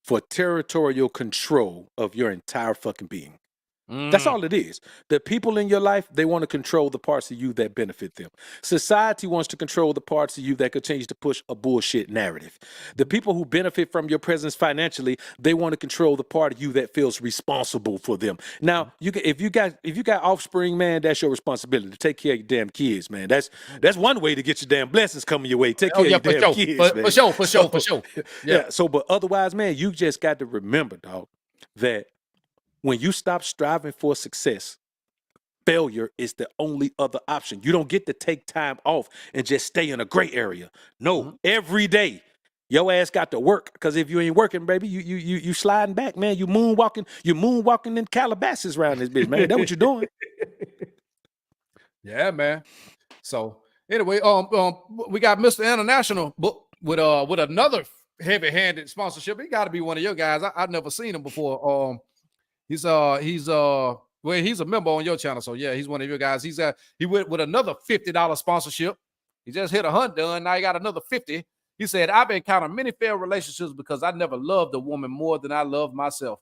for territorial control of your entire fucking being. That's all it is. The people in your life, they want to control the parts of you that benefit them. Society wants to control the parts of you that continue to push a bullshit narrative. The people who benefit from your presence financially, they want to control the part of you that feels responsible for them. Now, if you got offspring, man, that's your responsibility to take care of your damn kids, man. That's one way to get your damn blessings coming your way. Take care of your damn kids, man. For sure. Yeah. So, but otherwise, man, you just got to remember, dog, that when you stop striving for success, failure is the only other option. You don't get to take time off and just stay in a gray area. No, every day your ass got to work, because if you ain't working, baby, you sliding back, man. You moonwalking in Calabasas around this bitch, man. That's what you're doing. Yeah, man. So anyway, we got Mr. International book with another heavy-handed sponsorship. He got to be one of your guys. I've never seen him before. He's a member on your channel, so yeah, he's one of your guys. He went with another $50 sponsorship. He just hit 100 done. Now he got another 50. He said, "I've encountered many failed relationships because I never loved a woman more than I love myself.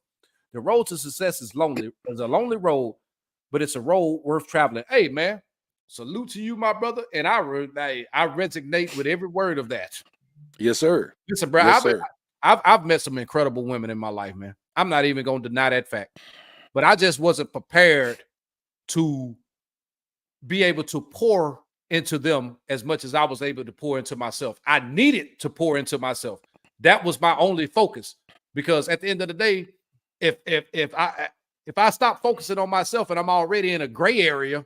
The road to success is lonely. It's a lonely road, but it's a road worth traveling." Hey, man, salute to you, my brother, and I resonate with every word of that. Yes, sir. Listen, bro, yes, sir. I've met some incredible women in my life, man. I'm not even going to deny that fact. But I just wasn't prepared to be able to pour into them as much as I was able to pour into myself. I needed to pour into myself. That was my only focus, because at the end of the day, if I stop focusing on myself and I'm already in a gray area,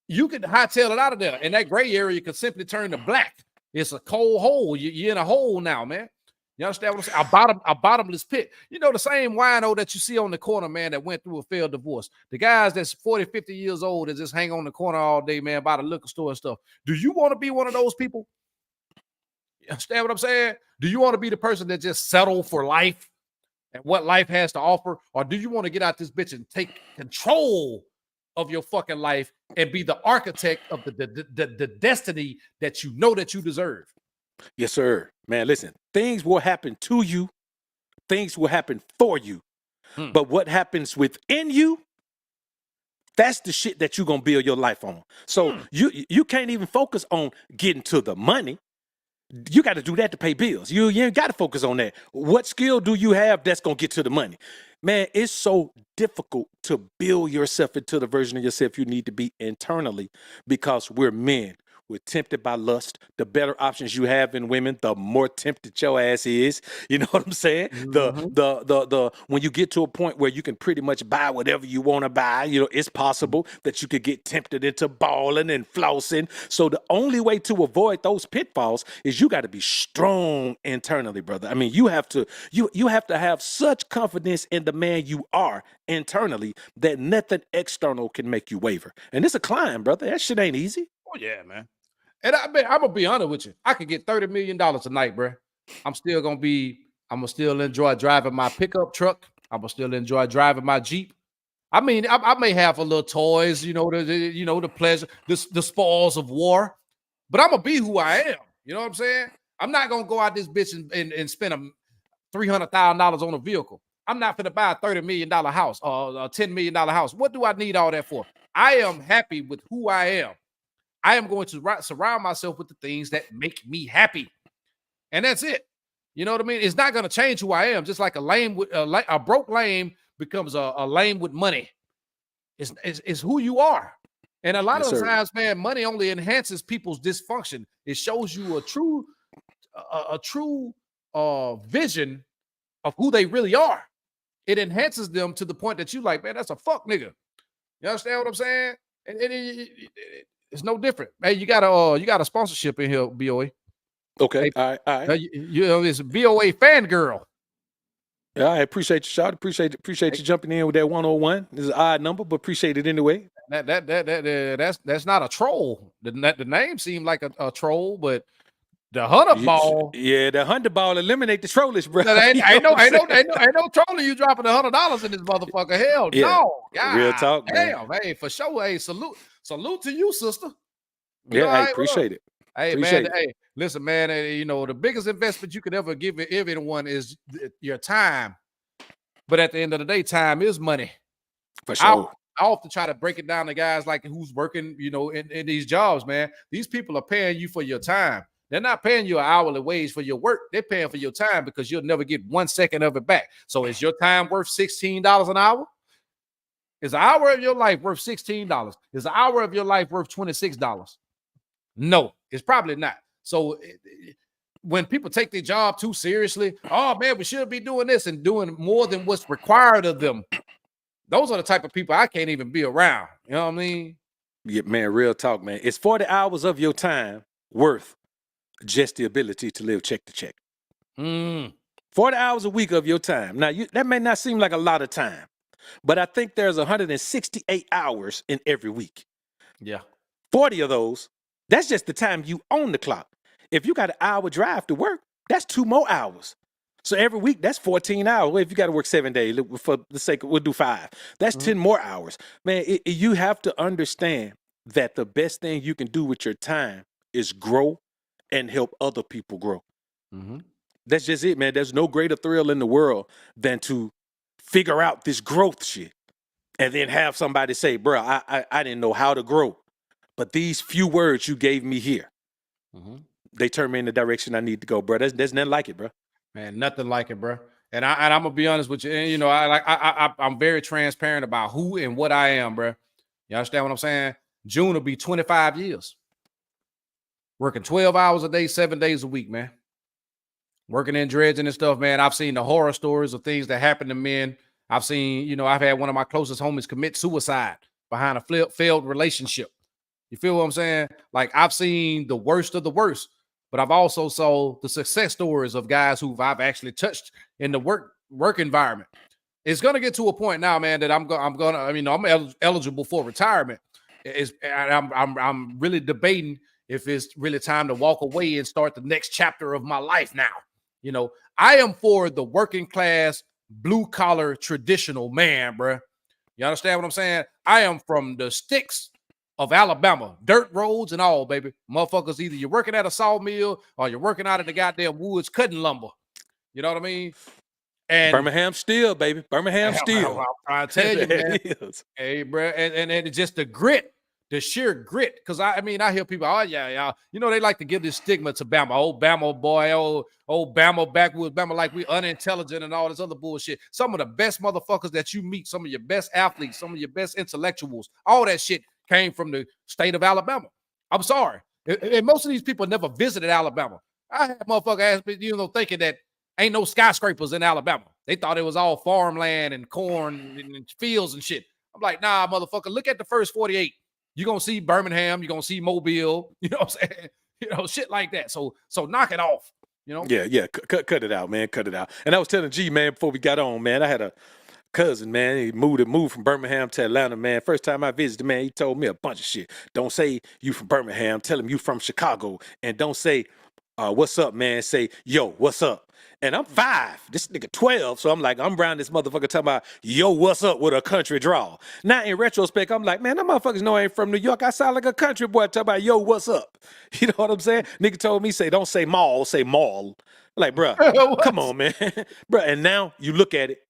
you could hightail it out of there, and that gray area could simply turn to black. It's a cold hole. You're in a hole now, man. You understand what I'm saying? A bottomless pit. You know, the same wino that you see on the corner, man, that went through a failed divorce. The guys that's 40, 50 years old that just hang on the corner all day, man, by the liquor store and stuff. Do you want to be one of those people? You understand what I'm saying? Do you want to be the person that just settle for life and what life has to offer? Or do you want to get out this bitch and take control of your fucking life and be the architect of the destiny that you know that you deserve? Yes, sir. Man, listen, things will happen to you. Things will happen for you. But what happens within you, that's the shit that you're going to build your life on. So you can't even focus on getting to the money. You got to do that to pay bills. You ain't got to focus on that. What skill do you have that's going to get to the money? Man, it's so difficult to build yourself into the version of yourself you need to be internally, because we're men. We're tempted by lust. The better options you have in women, the more tempted your ass is. You know what I'm saying? The when you get to a point where you can pretty much buy whatever you want to buy, you know, it's possible that you could get tempted into balling and flossing. So the only way to avoid those pitfalls is you got to be strong internally, brother. I mean, you have to have such confidence in the man you are internally that nothing external can make you waver. And it's a climb, brother. That shit ain't easy. Oh yeah, man. And I'm gonna be honest with you. I could get $30 million tonight, bro. I'm gonna still enjoy driving my pickup truck. I'm gonna still enjoy driving my Jeep. I mean, I may have a little toys, you know, the pleasure, the spoils of war, but I'm gonna be who I am. You know what I'm saying? I'm not gonna go out this bitch and spend $300,000 on a vehicle. I'm not gonna buy a $30 million house or a $10 million house. What do I need all that for? I am happy with who I am. I am going to surround myself with the things that make me happy. And that's it. You know what I mean? It's not going to change who I am. Just like a broke lame becomes a lame with money. It's who you are. And a lot of times, man, money only enhances people's dysfunction. It shows you a true vision of who they really are. It enhances them to the point that you like, man, that's a fuck nigga. You understand what I'm saying? And it's no different. Hey, you got a sponsorship in here, BOA. Okay. Hey, all right. You know, it's BOA fangirl. Yeah, I appreciate you, shout. Appreciate you jumping in with that 101. This is an odd number, but appreciate it anyway. That's not a troll. The name seemed like a troll, but the hunter ball. Yeah, the hunter ball eliminate the trollish, bro. Ain't no trolling you dropping $100 in this motherfucker. Hell no. God, real talk, damn, man. Hey, for sure. Hey, salute to you, sister. Yeah, I appreciate it. Hey, appreciate man. It. listen, man. You know, the biggest investment you could ever give everyone is your time. But at the end of the day, time is money. For I, sure. I often try to break it down to guys like who's working, you know, in these jobs, man. These people are paying you for your time. They're not paying you an hourly wage for your work. They're paying for your time because you'll never get 1 second of it back. So is your time worth $16 an hour? Is an hour of your life worth $16? Is an hour of your life worth $26? No, it's probably not. So when people take their job too seriously, oh man, we should be doing this and doing more than what's required of them. Those are the type of people I can't even be around. You know what I mean? Yeah, man, real talk, man. It's 40 hours of your time worth just the ability to live check to check. 40 hours a week of your time. Now, that may not seem like a lot of time, but I think there's 168 hours in every week. Yeah. 40 of those, that's just the time you on the clock. If you got an hour drive to work, that's 2 more hours. So every week, that's 14 hours. Well, if you got to work 7 days, for the sake of, we'll do 5. That's 10 more hours. Man, you have to understand that the best thing you can do with your time is grow and help other people grow. That's just it, man. There's no greater thrill in the world than to figure out this growth shit and then have somebody say, bro, I didn't know how to grow, but these few words you gave me here, they turn me in the direction I need to go, bro. There's nothing like it, bro. Man, nothing like it, bro. And I'm gonna be honest with you. And you know, I'm very transparent about who and what I am, bro. You understand what I'm saying? June will be 25 years. Working 12 hours a day, 7 days a week, man. Working in dredging and stuff, man. I've seen the horror stories of things that happen to men. I've seen, you know, I've had one of my closest homies commit suicide behind a failed relationship. You feel what I'm saying? Like, I've seen the worst of the worst, but I've also saw the success stories of guys who I've actually touched in the work environment. It's gonna get to a point now, man, that I'm eligible for retirement. I'm really debating if it's really time to walk away and start the next chapter of my life now. You know, I am for the working class, blue collar, traditional man, bro. You understand what I'm saying? I am from the sticks of Alabama, dirt roads and all, baby. Motherfuckers, either you're working at a sawmill or you're working out in the goddamn woods cutting lumber. You know what I mean? And Birmingham Steel, baby. Birmingham Steel. I'm trying to tell you, man. Hey, bro, and just the grit, the sheer grit. Because I hear people, oh yeah, you know, they like to give this stigma to Bama, old Bama boy, old Bama backwoods, Bama like we unintelligent and all this other bullshit. Some of the best motherfuckers that you meet, some of your best athletes, some of your best intellectuals, all that shit came from the state of Alabama. I'm sorry, and most of these people never visited Alabama. I had motherfucker ask me, you know, thinking that ain't no skyscrapers in Alabama. They thought it was all farmland and corn and fields and shit. I'm like, nah, motherfucker, look at the first 48. You're going to see Birmingham. You're going to see Mobile. You know what I'm saying? You know, shit like that. So knock it off, you know? Yeah. Cut it out, man. Cut it out. And I was telling G, man, before we got on, man, I had a cousin, man. He moved from Birmingham to Atlanta, man. First time I visited, man, he told me a bunch of shit. Don't say you from Birmingham. Tell him you from Chicago. And don't say, what's up, man? Say, yo, what's up? And I'm 5. This nigga 12. So I'm like, I'm around this motherfucker talking about, yo, what's up with a country drawl. Now, in retrospect, I'm like, man, them motherfuckers know I ain't from New York. I sound like a country boy talking about, yo, what's up? You know what I'm saying? Nigga told me, say, don't say mall, say mall. Like, bro, come on, man. Bro, and now you look at it.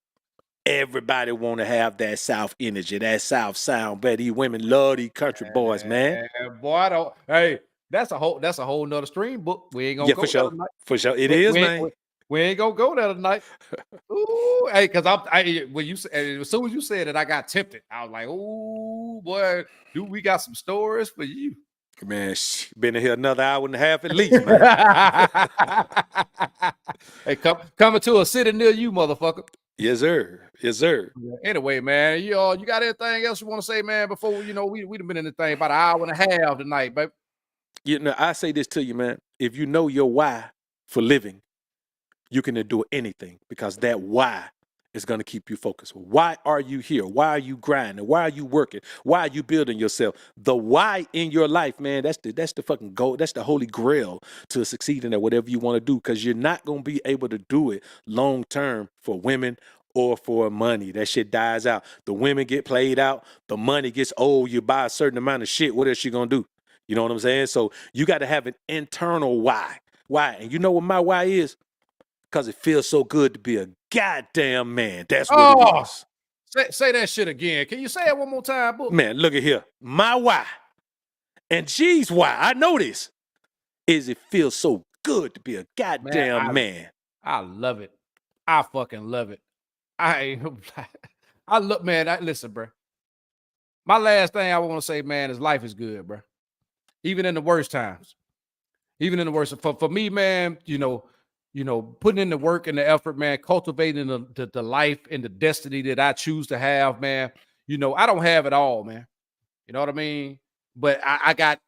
Everybody want to have that South energy, that South sound. But these women love these country boys, man. Boy, I don't. Hey, that's a whole nother stream book. We ain't gonna go for sure. tonight. For sure, it is, man. We ain't gonna go there tonight. Ooh, hey, because when you as soon as you said it, I got tempted. I was like, "Ooh, boy, dude, we got some stories for you." Man, been in here another hour and a half at least, man. Hey, coming to a city near you, motherfucker. Yes, sir. Yes, sir. Anyway, man, you got anything else you want to say, man? Before we've been in the thing about an hour and a half tonight, baby. You know, I say this to you, man. If you know your why for living, you can endure anything because that why is going to keep you focused. Why are you here? Why are you grinding? Why are you working? Why are you building yourself? The why in your life, man, that's the fucking goal. That's the holy grail to succeeding at whatever you want to do, because you're not going to be able to do it long term for women or for money. That shit dies out. The women get played out. The money gets old. You buy a certain amount of shit. What else you going to do? You know what I'm saying? So you got to have an internal why. Why? And you know what my why is? Because it feels so good to be a goddamn man. That's what it Oh, is. say that shit again. Can you say it one more time, book? Man, look at here. My why. And G's why. I know this. Is it feels so good to be a goddamn man. I love it. I fucking love it. I ain't. I look, man. Listen, bro. My last thing I want to say, man, is life is good, bro. Even in the worst times. Even in the worst. For me, man, putting in the work and the effort, man, cultivating the life and the destiny that I choose to have, man. I don't have it all, man. You know what I mean? But I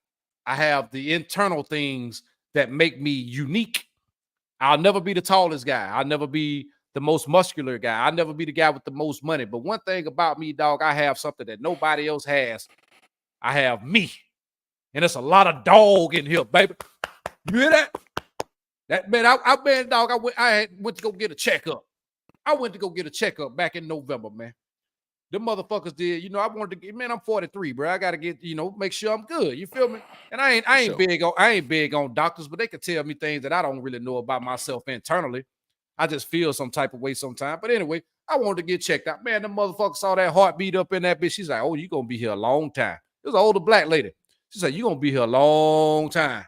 have the internal things that make me unique. I'll never be the tallest guy. I'll never be the most muscular guy. I'll never be the guy with the most money. But one thing about me, dog, I have something that nobody else has. I have me. And it's a lot of dog in here, baby. You hear that? That man, I went to go get a checkup. I went to go get a checkup back in November, man. Them motherfuckers did, I wanted to get, man, I'm 43, bro. I gotta get, make sure I'm good. You feel me? And I ain't big on doctors, but they can tell me things that I don't really know about myself internally. I just feel some type of way sometimes. But anyway, I wanted to get checked out. Man, the motherfucker saw that heartbeat up in that bitch. She's like, oh, you gonna be here a long time. It was an older black lady. She said, you gonna be here a long time.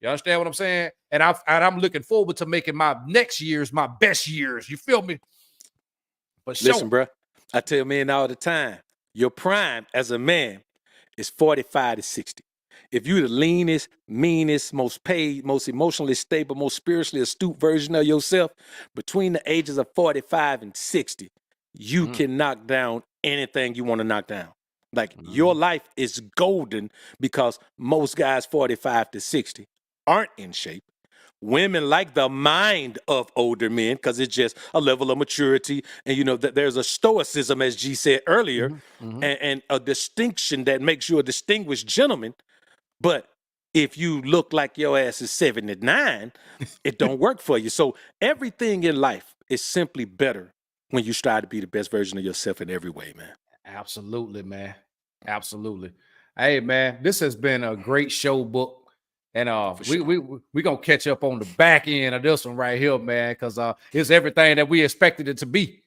You understand what I'm saying? And I'm looking forward to making my next years my best years. You feel me? But listen, bro, I tell men all the time, your prime as a man is 45 to 60. If you're the leanest, meanest, most paid, most emotionally stable, most spiritually astute version of yourself, between the ages of 45 and 60, you can knock down anything you want to knock down. Like your life is golden because most guys 45 to 60 aren't in shape. Women like the mind of older men because it's just a level of maturity. And, that there's a stoicism, as G said earlier, and a distinction that makes you a distinguished gentleman. But if you look like your ass is 79, it don't work for you. So everything in life is simply better when you strive to be the best version of yourself in every way, man. Absolutely, man. Absolutely. Hey, man, this has been a great show, book. And we gonna catch up on the back end of this one right here, man, because it's everything that we expected it to be.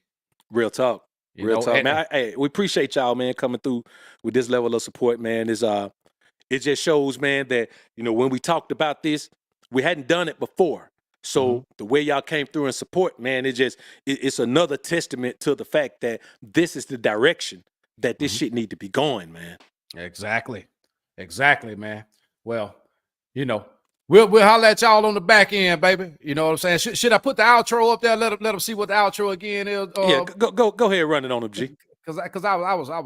Real talk. Real talk, man. Hey, we appreciate y'all, man, coming through with this level of support, man. It just shows, man, that when we talked about this, we hadn't done it before. So the way y'all came through and support, man, it's another testament to the fact that this is the direction that this shit need to be going, man. Exactly, man. Well, we'll holler at y'all on the back end, baby. You know what I'm saying? Should I put the outro up there? Let them see what the outro again is. Yeah, go ahead, run it on them, G. Because I was I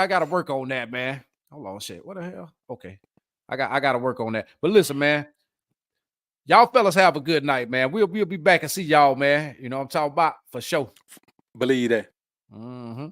got to work on that, man. Hold on, shit. What the hell? Okay, I got to work on that. But listen, man, y'all fellas have a good night, man. We'll be back and see y'all, man. You know what I'm talking about for sure. Believe that. Mm-hmm.